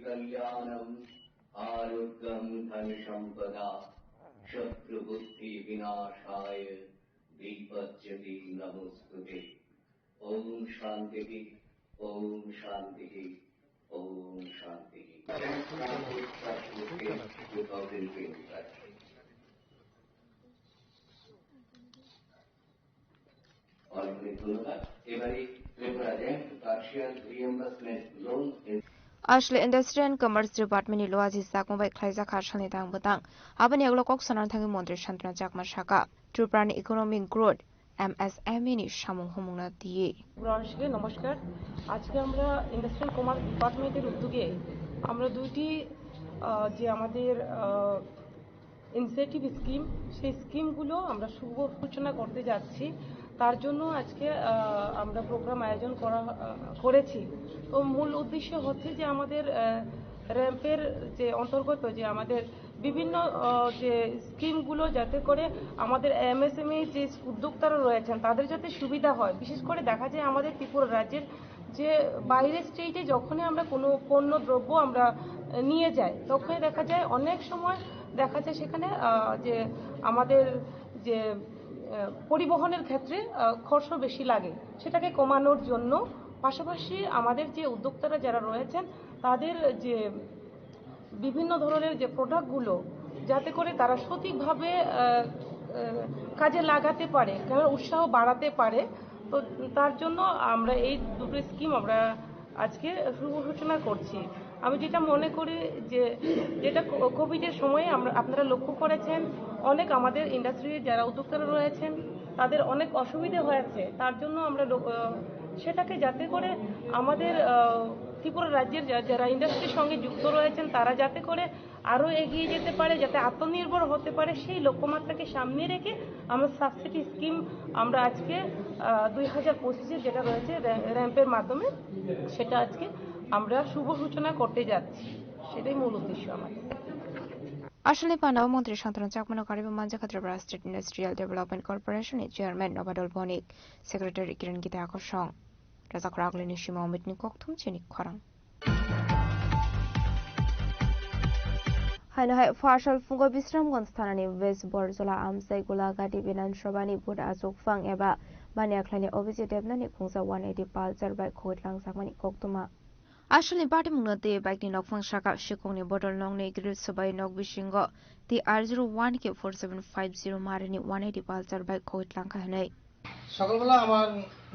कल्याणम आरोग्यम धन संपदा शत्रु बुद्धि विनाशाय दीपज्योति नमोस्तुते ओम शांति ओम शांति ओम शांति और धन्यवाद एबारे Tripura bank partial reimbursement loan Ashley Industry and Commerce Department lo aji sakmbai khlaija khashani dang butang abani aglo kok sanar thangi montri shantana jakma shaka Tripura economic growth MSME ni samung humungna diye Ashley নমস্কার আজকে আমরা industrial commerce ডিপার্টমেন্টের উদ্যোগে আমরা দুইটি যে আমাদের incentive scheme সেই স্কিমগুলো আমরা শুভ সূচনা করতে যাচ্ছি তার জন্য আজকে আমরা প্রোগ্রাম আয়োজন করেছি তো মূল উদ্দেশ্য হচ্ছে যে আমাদের র্যাম্পের যে অন্তর্গত যে আমাদের বিভিন্ন যে স্কিমগুলো যাতে করে আমাদের এমএসএমই যে উদ্যোক্তারা রয়েছেন তাদের যাতে সুবিধা হয় বিশেষ করে দেখা যায় আমাদের ত্রিপুরা রাজ্যের যে বাইরের স্টেটে যখনই আমরা কোনো পণ্য দ্রব্য আমরা নিয়ে যাই তখনই দেখা যায় অনেক সময় দেখা যায় সেখানে যে আমাদের যে পরিবহনের ক্ষেত্রে খরচ বেশি লাগে সেটাকে কমানোর জন্য পাশাপাশি আমাদের যে উদ্যোক্তারা যারা রয়েছেন তাদের যে বিভিন্ন ধরনের যে প্রোডাক্টগুলো যাতে করে তারা সঠিকভাবে কাজে লাগাতে পারে কারণ উৎসাহ বাড়াতে পারে তো তার জন্য আমরা এই দুটো স্কিম আমরা আজকে শুভ সূচনা করছি আমি যেটা মনে করি যে যেটা কোভিডের সময়ে আপনারা লক্ষ্য করেছেন অনেক আমাদের ইন্ডাস্ট্রির যারা উদ্যোক্তারা রয়েছেন তাদের অনেক অসুবিধা হয়েছে তার জন্য আমরা সেটাকে যাতে করে আমাদের ত্রিপুরা রাজ্যের যারা ইন্ডাস্ট্রির সঙ্গে যুক্ত রয়েছেন তারা যাতে করে আরও এগিয়ে যেতে পারে যাতে আত্মনির্ভর হতে পারে সেই লক্ষ্যমাত্রাকে সামনে রেখে আমরা সাবসিডি স্কিম আমরা আজকে 2025 যেটা রয়েছে র্যাম্পের মাধ্যমে সেটা আজকে আমরা শুভ সূচনা করতে যাচ্ছি সেটাই মূল উদ্দেশ্য আমাদের আসলে পানাও মন্ত্রী শান্তনা চাকমানো কারিবা মানজাখা ত্রিপুরা স্টেট ইন্ডাস্ট্রিয়াল ডেভেলপমেন্ট কর্পোরেশনের চেয়ারম্যান নবাদল বণিক সেক্রেটারি কিরণ গীতা আকর্ষণ রাজাখরা আগলিনি সীমা অমিতনি ককথুম চিনি খরাং হাইনাহাই ফাশাল ফুঙ্গ বিশ্রামগঞ্জ থানানি ওয়েস্ট বরজলা আমসাই গোলাঘাটি বিধানসভাनि ভোট আজকফাং एबा मानियाख्लानि अभिजित देबनानि खुंजा 180 पालसार बाइक खोइतलां साकमानि कक्तुमा আসলে পার্টি মুনতে বাইকনি নকফাং শাখা শিকংনি বটল নংনি গ্রিড সবাই নক বিশিঙ্গ তি R01 কে 4750 মারিনি 180 পালসার বাইক खोइतलां খাহনাই সকালবেলা আমার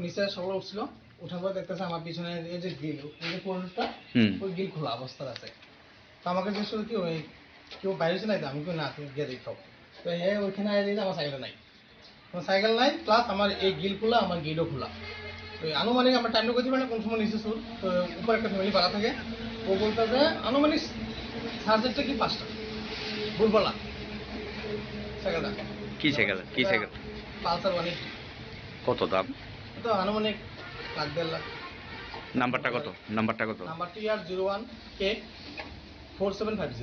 নিচে সকালে উঠছিল ওঠার পর দেখতেছে আমার পিছনে এই যে গ্রিল এই যে কোনটা ওই গ্রিল খোলা অবস্থা আছে তো আমাকে জিজ্ঞেস করলো কি ওই কেউ বাইরে ছিল না আমি কই না তুমি গিয়ে দেখো তো ওইখানে আয় দেখি আমার সাইকেল নাই সাইকেল নাই প্লাস আমার এই গ্রিল খোলা আমার গেটও খোলা তো আনুমানিক আমরা টাইমটা করতে পারি না কোন সময় নিচে সুর তো উপর একটা ফ্যামিলি পাড়া থাকে ও বলতে যে আনুমানিক সার্জেক্টটা কি 5টা ভুলবলা সাইকেলটা কি সাইকেল পালসার 180 কত দাম তো আনুমানিক লাখ 1.5 লাখ। নাম্বারটা কত? নাম্বারটা কত? Number TR01K4750।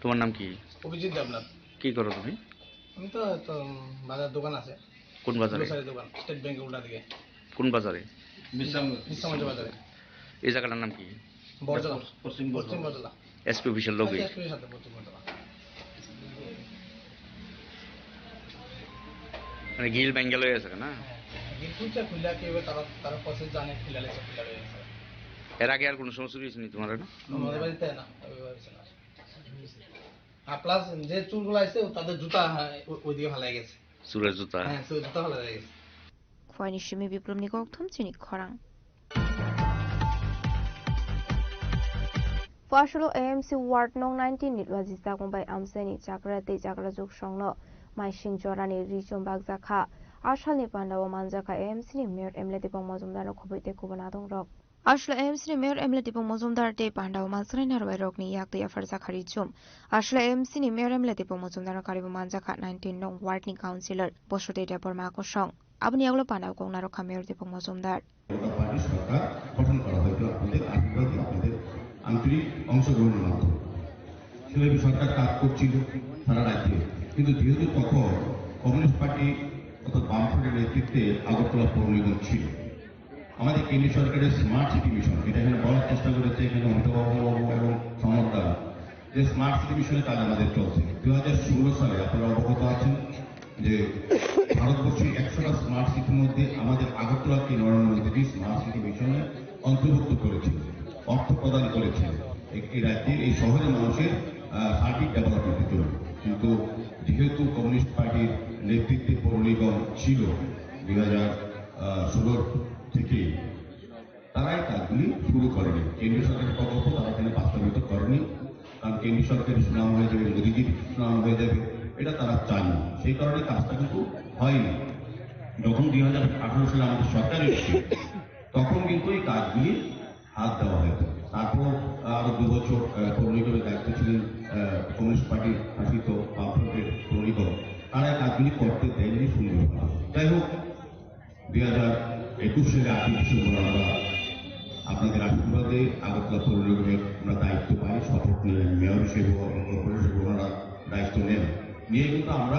তোমার নাম কি? অভিজিৎ দেবনাথ। কি করো তুমি? আমি তো বাজার দোকান আছে। কোন বাজারে? দোকান স্টেট ব্যাংকের উল্টা দিকে। কোন বাজারে? বিশ্রামগঞ্জ বাজারে। এই জায়গাটার নাম কি? বরজলা, পশ্চিম বরজলা। এসপি অফিসের লগে? এসপির সাথে পশ্চিম বরজলা। মানে গিল বেঙ্গল হয়ে আছে না? গিলকুচা খুলা কেবে তারা প্রসেস জানে খিলালে সব খিলালে আছে। এর আগে আর কোনো সমস্যা হয়েছে নি তোমার না? আমাদের বাড়িতে না, আর প্লাস যে চুলগুলো আছে তাদের জুতা ওইদিকে ভালো গেছে। চুলের জুতা? হ্যাঁ, চুলের জুতা ভালো গেছে। খোয়ানি শিমি বিপ্লব নিকক থম চিনি খরাং Fasholo AMC Ward Nong 19 nitwaji sakongbai amseni chakra te chakra juk songno maising jorani richom bagjakha ashalni pandawa manjaka AMC ni mayor emleti pong mozumdar khoboite kubana dongrok Ashla AMC ni mayor emleti pong mozumdar te pandawa mansrai narbai rokni yakti afar jakhari chum Ashla AMC ni mayor emleti pong mozumdar karibu manjaka 19 nong ward ni councilor bosote debor makosong abni aglo pandawa kongna rokha mayor te pong mozumdar সরকার গঠন করা হয়েছিল আপনাদের আশীর্বাদ আপনাদের আন্তরিক অংশগ্রহণের মাধ্যমে সেভাবে সরকার কাজ করছিল সারা রাজ্যে কিন্তু যেহেতু তখন কমিউনিস্ট পার্টি অর্থাৎ বামফ্রন্টের নেতৃত্বে আগরতলা পৌর নিগম ছিল আমাদের কেন্দ্রীয় সরকারের স্মার্ট সিটি মিশন এটা এখানে বলার চেষ্টা করেছে এখানে অমিতাভ এবং সমর্থা যে স্মার্ট সিটি মিশনের কাজ আমাদের চলছে 2016 সালে আপনারা অবগত আছেন যে ভারতবর্ষের 100টা স্মার্ট সিটির মধ্যে আমাদের আগরতলাকে নরেন্দ্র মোদী স্মার্ট সিটি মিশনে অন্তর্ভুক্ত করেছিল অর্থ প্রদান করেছিল এই রাজ্যের এই শহরের মানুষের সার্বিক ডেভেলপমেন্টের জন্য কিন্তু যেহেতু কমিউনিস্ট পার্টির নেতৃত্বে পৌর নিগম ছিল 2016 থেকে তারাই কাজগুলি শুরু করেনি কেন্দ্রীয় সরকারের প্রকল্প তারা এখানে বাস্তবায়িত করেনি কারণ কেন্দ্রীয় সরকারের সুনাম হয়ে যাবে মোদীজির সুনাম হয়ে যাবে এটা তারা চায়নি সেই কারণে কাজটা কিন্তু হয়নি যখন 2018 সালে আমাদের সরকার এসেছে তখন কিন্তু এই কাজগুলি হাত দেওয়া হয়েছে তারপর আরো 2 বছর পৌর নিগমের দায়িত্ব ছিলেন কমিউনিস্ট পার্টির শাসিত বামফ্রন্টের পৌর নিগম তারা এই কাজগুলি করতে দেয়নি সুন্দরভাবে যাই হোক 2021 সালে 8 ডিসেম্বর আমরা আপনাদের আশীর্বাদে আগরতলা পৌর নিগমের আমরা দায়িত্ব পাই শপথ নিয়ে মেয়র হিসেবে কর্পোরেটর হিসেবে ওনারা দায়িত্ব নেন নিয়ে কিন্তু আমরা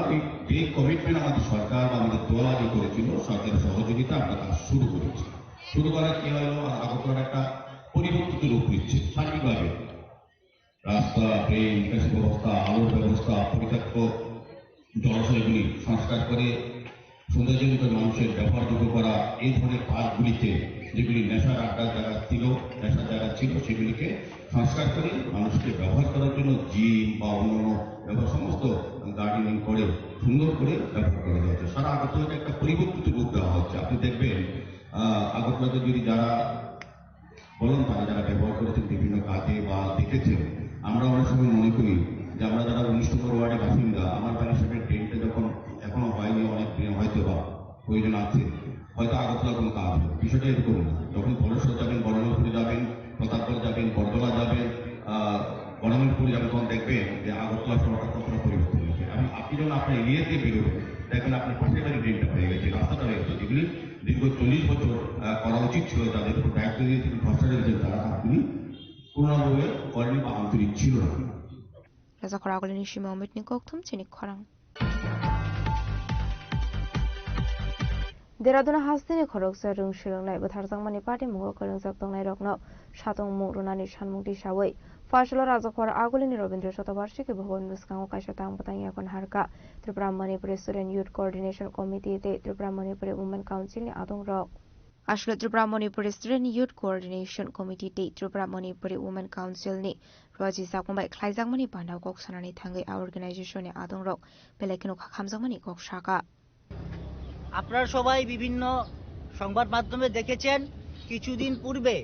যে কমিটমেন্ট আমাদের সরকার বা আমাদের দল আগে করেছিল সরকারের সহযোগিতা আমরা কাজ শুরু করেছি শুরু করার কি হলো আগরতলার একটা পরিবর্তিত রূপ নিচ্ছে সার্বিকভাবে রাস্তা ড্রেন নিকাশি ব্যবস্থা আলোর ব্যবস্থা পরিত্যক্ত জলাশয়গুলি সংস্কার করে সৌন্দর্যযুক্ত মানুষের ব্যবহারযোগ্য করা এই ধরনের পার্কগুলিতে যেগুলি নেশার আড্ডার জায়গা ছিল নেশার জায়গা ছিল সেগুলিকে সংস্কার করে মানুষকে ব্যবহার করার জন্য জিম বা অন্যান্য ব্যবহার সমস্ত গার্ডেনিং করে সুন্দর করে ব্যবহার করা যাচ্ছে সারা আগরতলাকে একটা পরিবর্তিত রূপ দেওয়া হচ্ছে আপনি দেখবেন আগরতলাতে যদি যারা বলেন তারা যারা ব্যবহার করেছেন বিভিন্ন কাজে বা দেখেছেন আমরা অনেক সময় মনে করি যে আমরা যারা 19 নম্বর ওয়ার্ডের বাসিন্দা আমার বাড়ির সামনে ট্রেনটা যখন এখনো হয়নি অনেক দিন হয়তো বা প্রয়োজন আছে হয়তো আগরতলা কোনো কাজ হবে বিষয়টা এরকম না যখন বড়েশ্বর যাবেন বড়মলপুরে যাবেন প্রতাপগড় যাবেন বরদলা যাবেন বড়মলপুরে যাবেন তখন দেখবেন যে আগরতলা শহরটা কতটা পরিবর্তন হয়েছে এবং আপনি যখন আপনার এরিয়া দিয়ে বেরোবেন দেখবেন আপনার পাশের বাড়ি ড্রেনটা হয়ে গেছে রাস্তাটা হয়ে গেছে যেগুলি দীর্ঘ 40 বছর করা উচিত ছিল তাদের উপর দায়িত্ব দিয়েছেন ভরসা দিয়েছেন তারা কাজগুলি পূর্ণভাবে করেনি বা আন্তরিক ছিল না Raza Koragolini Shima Mitni Koktum Chinik Korang. Deraduna Hastini Koroksa Rung Shilong Night with Harzangmani Party Mugokarang Zakdong Rokno, Shatong Murunani Shanmuti Shaway, Fashla Razakor Agolini Robindra Shotabarshik, Bhon Muskang Kashatang Patangakon Harka, Tripura Manipur Student Youth Coordination Committee, Tripura Manipur Women Council, Adong Rock. Ashla Tripura Manipur Student Youth Coordination Committee, Tripura Manipur Women Council ni Raji Sakumbai Klaizangmani Pandao Koksanani Tangai Organization Adong Rock, Pelekino Kamzamani Kok Shaka. আপনারা সবাই বিভিন্ন সংবাদ মাধ্যমে দেখেছেন কিছুদিন পূর্বে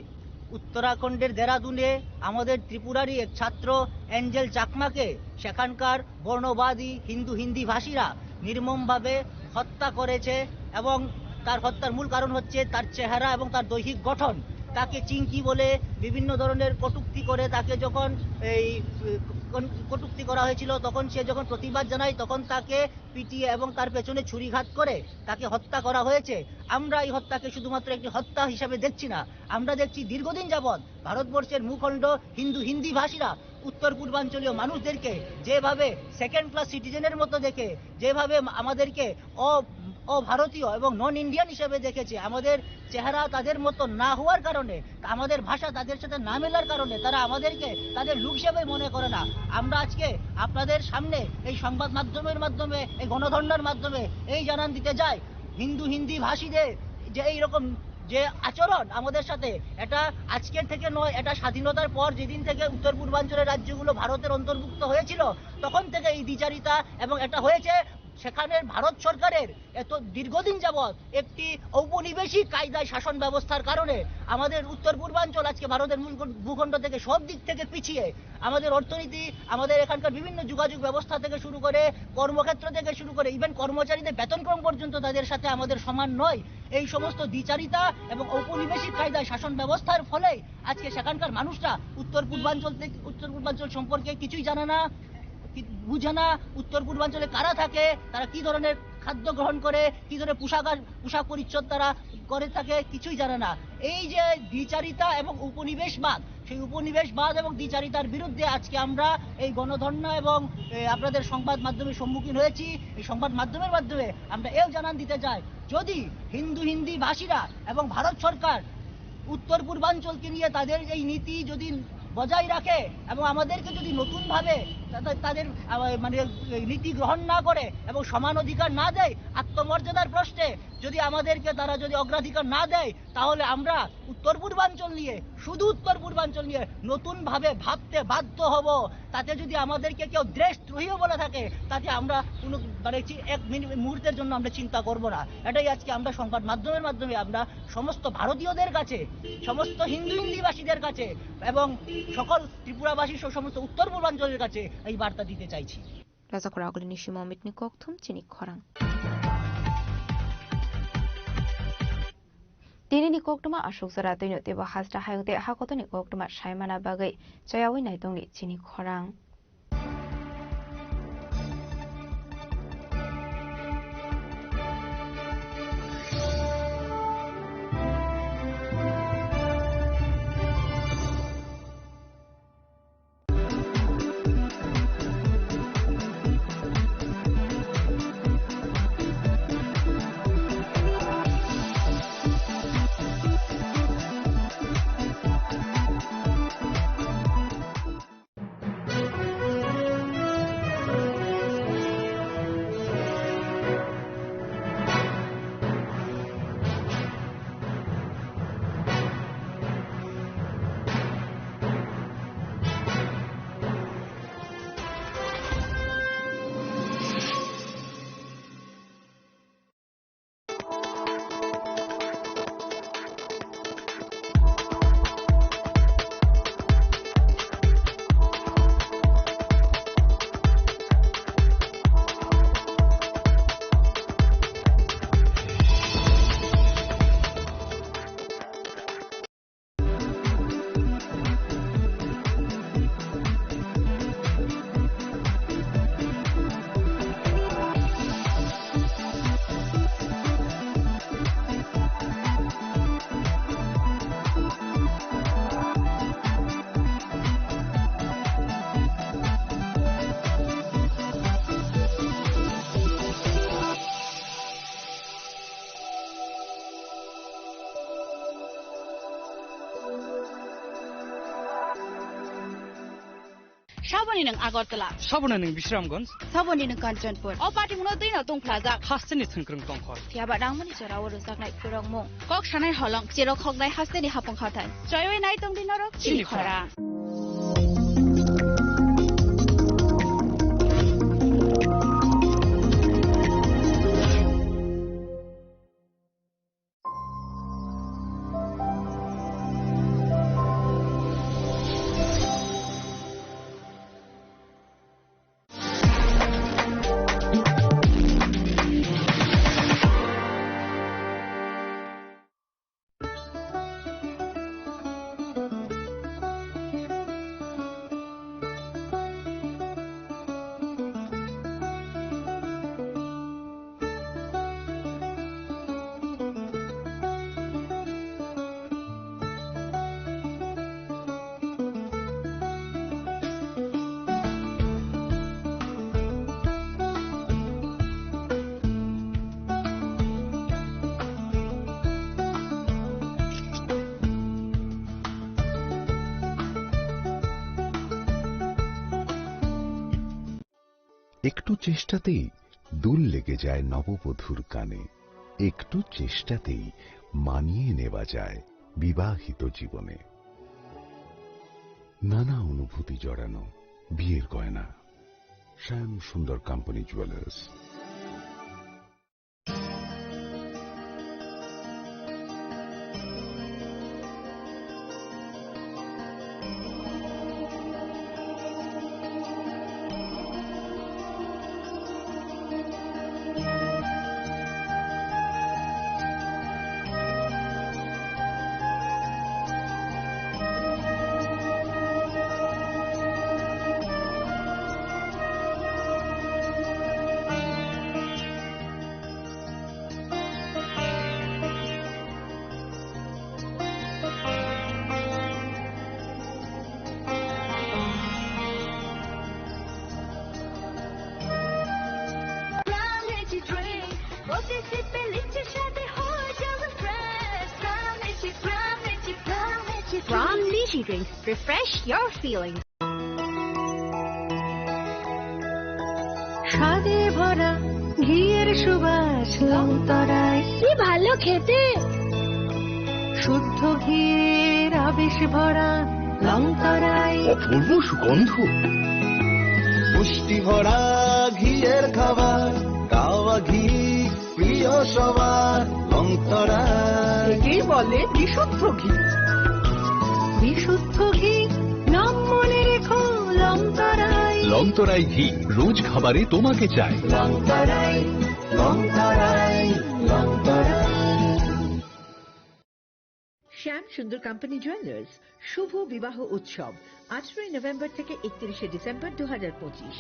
উত্তরাখণ্ডের দেরাদুনে আমাদের ত্রিপুরারই এক ছাত্র অ্যাঞ্জেল চাকমাকে সেখানকার বর্ণবাদী হিন্দি ভাষীরা নির্মমভাবে হত্যা করেছে এবং তার হত্যার মূল কারণ হচ্ছে তার চেহারা এবং তার দৈহিক গঠন তাকে চিংকি বলে বিভিন্ন ধরনের কটূক্তি করে তাকে যখন এই কটূক্তি করা হয়েছিল তখন সে যখন প্রতিবাদ জানায় তখন তাকে পিটিয়ে এবং তার পেছনে ছুরিঘাত করে তাকে হত্যা করা হয়েছে। আমরা এই হত্যাকে শুধুমাত্র একটি হত্যা হিসাবে দেখছি না, আমরা দেখছি দীর্ঘদিন যাবৎ ভারতবর্ষের ভূখণ্ড হিন্দি ভাষীরা উত্তর পূর্বাঞ্চলীয় মানুষদেরকে যেভাবে সেকেন্ড ক্লাস সিটিজেনের মতো দেখে, যেভাবে আমাদেরকে অভারতীয় এবং নন ইন্ডিয়ান হিসেবে দেখেছে, আমাদের চেহারা তাদের মতো না হওয়ার কারণে, আমাদের ভাষা তাদের সাথে না মেলার কারণে তারা আমাদেরকে তাদের লোক হিসেবে মনে করে না। আমরা আজকে আপনাদের সামনে এই সংবাদ মাধ্যমের মাধ্যমে, এই গণধর্ণার মাধ্যমে এই জানান দিতে যাই, হিন্দি ভাষীদের যে এইরকম যে আচরণ আমাদের সাথে, এটা আজকের থেকে নয়, এটা স্বাধীনতার পর যেদিন থেকে উত্তর পূর্বাঞ্চলের রাজ্যগুলো ভারতের অন্তর্ভুক্ত হয়েছিল তখন থেকে এই দ্বিচারিতা, এবং এটা হয়েছে সেখানে ভারত সরকারের এত দীর্ঘদিন যাবৎ একটি ঔপনিবেশিক কায়দায় শাসন ব্যবস্থার কারণে আমাদের উত্তর পূর্বাঞ্চল আজকে ভারতের মূল ভূখণ্ড থেকে সব দিক থেকে পিছিয়ে, আমাদের অর্থনীতি, আমাদের এখানকার বিভিন্ন যোগাযোগ ব্যবস্থা থেকে শুরু করে, কর্মক্ষেত্র থেকে শুরু করে, ইভেন কর্মচারীদের বেতনক্রম পর্যন্ত তাদের সাথে আমাদের সমান নয়। এই সমস্ত দ্বিচারিতা এবং ঔপনিবেশিক কায়দায় শাসন ব্যবস্থার ফলে আজকে সেখানকার মানুষরা উত্তর পূর্বাঞ্চল সম্পর্কে কিছুই জানে না, বুঝে না। উত্তর পূর্বাঞ্চলে কারা থাকে, তারা কি ধরনের খাদ্য গ্রহণ করে, কি ধরনের পোশাক পরিচ্ছদ তারা করে থাকে, কিছুই জানে না। এই যে দ্বিচারিতা এবং উপনিবেশবাদ, সেই উপনিবেশবাদ এবং দ্বিচারিতার বিরুদ্ধে আজকে আমরা এই গণধর্ণা এবং আপনাদের সংবাদ মাধ্যমের সম্মুখীন হয়েছি। এই সংবাদ মাধ্যমের মাধ্যমে আমরা এও জানান দিতে চাই, যদি হিন্দি ভাষীরা এবং ভারত সরকার উত্তর পূর্বাঞ্চলকে নিয়ে তাদের এই নীতি যদি বজায় রাখে এবং আমাদেরকে যদি নতুনভাবে তাদের মানে নীতি গ্রহণ না করে এবং সমান অধিকার না দেয়, আত্মমর্যাদার প্রশ্নে যদি আমাদেরকে তারা যদি অগ্রাধিকার না দেয়, তাহলে আমরা উত্তর পূর্বাঞ্চল নিয়ে, শুধু উত্তর পূর্বাঞ্চল নিয়ে নতুনভাবে ভাবতে বাধ্য হব। তাতে যদি আমাদেরকে কেউ দেশদ্রোহীও বলে থাকে, তাতে আমরা কোনো মানে এক মুহূর্তের জন্য আমরা চিন্তা করব না। এটাই আজকে আমরা সংবাদ মাধ্যমের মাধ্যমে আমরা সমস্ত ভারতীয়দের কাছে, সমস্ত হিন্দিভাষীদের কাছে এবং সকল ত্রিপুরাবাসী সমস্ত উত্তর পূর্বাঞ্চলের কাছে এই বার্তা দিতে চাইছি। 라자코라글니 시모밋니 꼭툼 지니 커랑 दिनैनि कक्टमा अशोक जरा दैनो तेबा हाजरा हायगते हाकतनि कक्टमा सायमाना बागै जयावै नायदंनि जिनि खरां Saboni nang Agartala. Saboni nang Bishramganj. Saboni nang Kanchanpur. O party muno dina tong plaza. Hasteni thangkrung tongkhor. Tiaba dangmani chorawo rosak nai kurang mo. Kok shanai holong chiro khok nai hasteni hapong khatai. Choyoi nai tong dinarok chili khora. একটু চেষ্টাতেই দুল লেগে যায় নববধূর কানে, একটু চেষ্টাতেই মানিয়ে নেওয়া যায় বিবাহিত জীবনে। নানা অনুভূতি জড়ানো বিয়ের গয়না। শ্যাম সুন্দর company jewellers. From Lychee Drinks, refresh your feelings. স্বাদে ভরা ঘিয়ের সুবাস লংতরায়, কি ভালো খেতে! শুদ্ধ ঘিয়ের আবেশ ভরা লংতরায়, অপূর্ব সুগন্ধ, পুষ্টি ভরা ঘিয়ের খাবার, গাওয়া ঘি প্রিয় সবার লংতরায়। একেই বলে বিশুদ্ধ ঘি। বিশুদ্ধ ঘি নাম মনে রেখো লংতরায়। লংতরাই ঘি রোজ খাবারে তোমাকে চাই। লংতরায়, লংতরায়, লংতরায়। শ্যাম সুন্দর কোম্পানি জুয়েলার্স শুভ বিবাহ উৎসব 18 নভেম্বর থেকে 31 ডিসেম্বর 2025।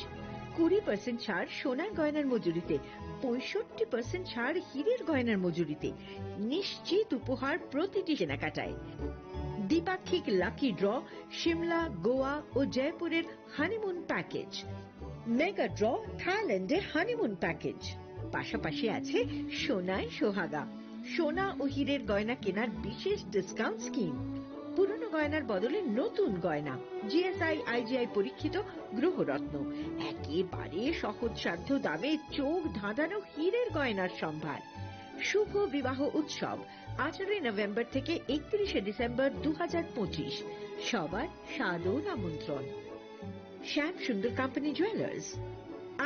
20% ছাড় সোনার গয়নার মজুরিতে, 65% ছাড় হীরের গয়নার মজুরিতে, নিশ্চিত উপহার প্রতিটি কেনাকাটায়। দ্বিপাক্ষিক লাকি ড্র, শিমলা, গোয়া ও জয়পুরের হানিমুন প্যাকেজ, মেগা ড্র থাইল্যান্ডে হানিমুন প্যাকেজ। পাশাপাশি আছে সোনায় সোহাগা, সোনা ও হীরের গয়না কেনার বিশেষ ডিসকাউন্ট স্কিম। পুরনো গয়নার বদলে নতুন গয়না, জিএসআই আইজিআই পরীক্ষিত গ্রহরত্ন, একেবারে সহজসাধ্য দামে চোখ ধাঁধানো হীরের গয়নার সম্ভার। শুভ বিবাহ উৎসব 18 নভেম্বর থেকে 31 ডিসেম্বর 2025। সবার সাদর আমন্ত্রণ। শ্যাম সুন্দর কোম্পানি জুয়েলার্স,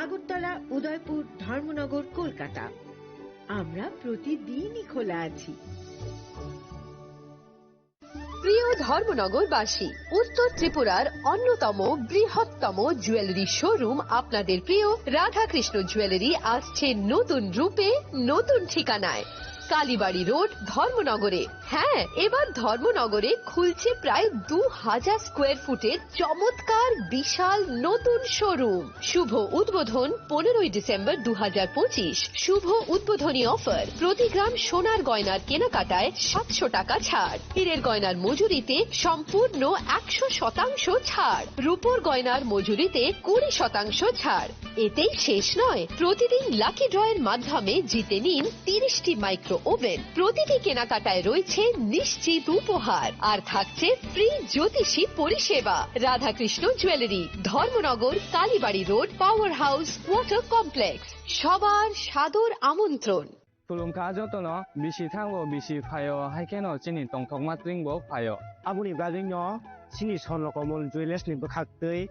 আগরতলা, উদয়পুর, ধর্মনগর, কলকাতা। আমরা প্রতিদিনই খোলা আছি। প্রিয় ধর্মনগরবাসী, উত্তর ত্রিপুরার অন্যতম বৃহত্তম জুয়েলারি শোরুম আপনাদের প্রিয় রাধাকৃষ্ণ জুয়েলারি আসছে নতুন রূপে, নতুন ঠিকানায়, কালীবাড়ি রোড, ধর্মনগরে। হ্যাঁ, এবার ধর্মনগরে খুলছে প্রায় 2000 স্কোয়ার ফুটের চমৎকার বিশাল নতুন শোরুম। শুভ উদ্বোধন 15 ডিসেম্বর 2025। শুভ উদ্বোধনী অফার, প্রতি গ্রাম সোনার গয়নার কেনাকাটায় 700 টাকা ছাড়, হীরের গয়নার মজুরিতে সম্পূর্ণ 100% ছাড়, রূপোর গয়নার মজুরিতে 20% ছাড়। এতেই শেষ নয়, প্রতিদিন লাকি ড্রয়ের মাধ্যমে জিতে নিন 30টি মাইক্রো ওভেন। প্রতিটি কেনাকাটায় রয়েছে নিশ্চিত উপহার, আর থাকছে ফ্রি জ্যোতিষী পরিষেবা। Radhakrishna jewellery, Dharmanagar, Kalibari road, power house, water complex. সবার সাদর আমন্ত্রণ। Tulungka jotono bisi thango bisi phayo haikeno chini tongthokma tringbo phayo. Abuni bagino chini sonlokomol jewelers ni bkhaktai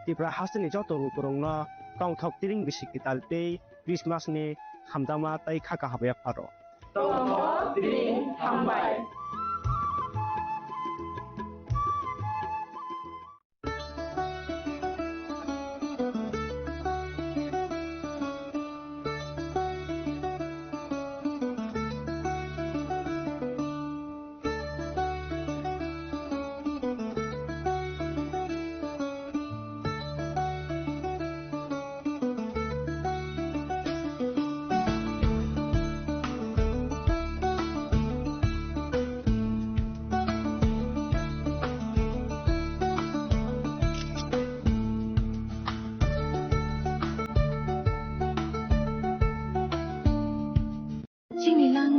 tipra hasni joto rukurongno tongthok tiring bisi kitaltei Christmas ni hamdama tai khaka habya pharo. Tongthok tiring hambai.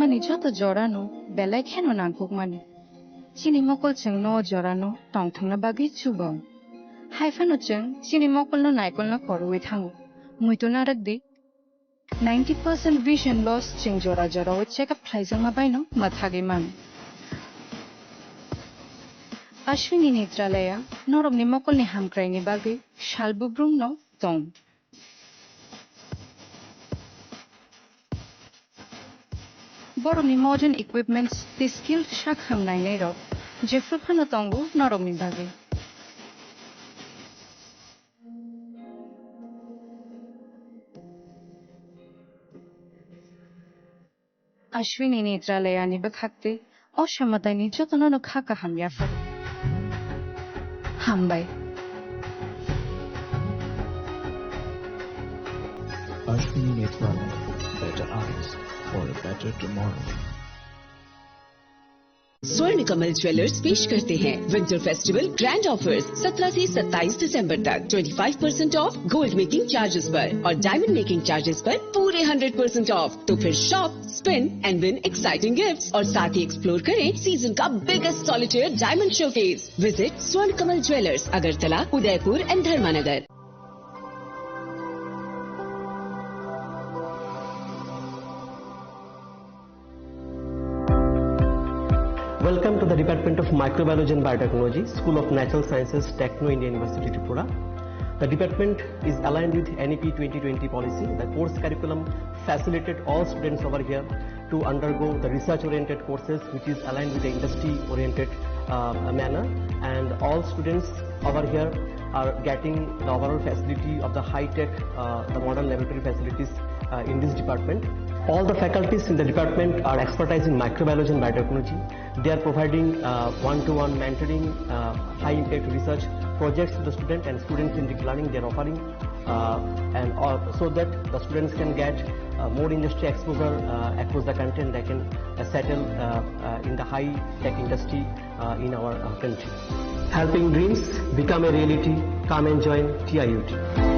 মানে যত জড়ানো বেলায় কেন নাগুক মানে চিনি মকল जों न জড়ানো টংথংনা বাগি চুবং হাইফানো जों চিনি মকল ন নাইকল ন খরুই Thangu Muito naragdi. 90% vision loss ching jora jora o check up thaisang mabaino mathagi man. Ashwini Netralaya norom ni mokol ni hamkrai ni bagi shalbubrung no tong. Boro ni modern equipments the skilled shakham nai nei ro jefru khana tongu norom ni bagi. Ashwini Netralaya ni bakhakte অসমতায় নির্যাতন খাকা হামিয়া fail হামবাই Ashwini Netralaya, better eyes for a better tomorrow. स्वर्ण Kamal jewellers पेश करते हैं winter festival grand offers 17 से 27 दिसंबर तक 25% of gold making charges पर और diamond making charges पर पूरे 100% ऑफ। तो फिर shop, spin and win exciting gifts और साथ ही एक्सप्लोर करें सीजन का biggest solitaire diamond showcase. Visit Swarna Kamal jewellers, Agartala, Udaipur and Dharmanagar. Welcome to the Department of Microbiology and Biotechnology, School of Natural Sciences, Techno India University, Tripura. The department is aligned with NEP 2020 policy. The course curriculum facilitated all students over here to undergo the research-oriented courses, which is aligned with the industry-oriented manner. And all students over here are getting the overall facility of the high-tech, the modern laboratory facilities in this department. All the faculties in the department are expertise in microbiology and biotechnology. They are providing one-to-one mentoring, high-impact research projects to the student and student-centric learning they are offering, and so that the students can get more industry exposure across the country and they can settle in the high-tech industry in our country. Helping dreams become a reality. Come and join TIUT.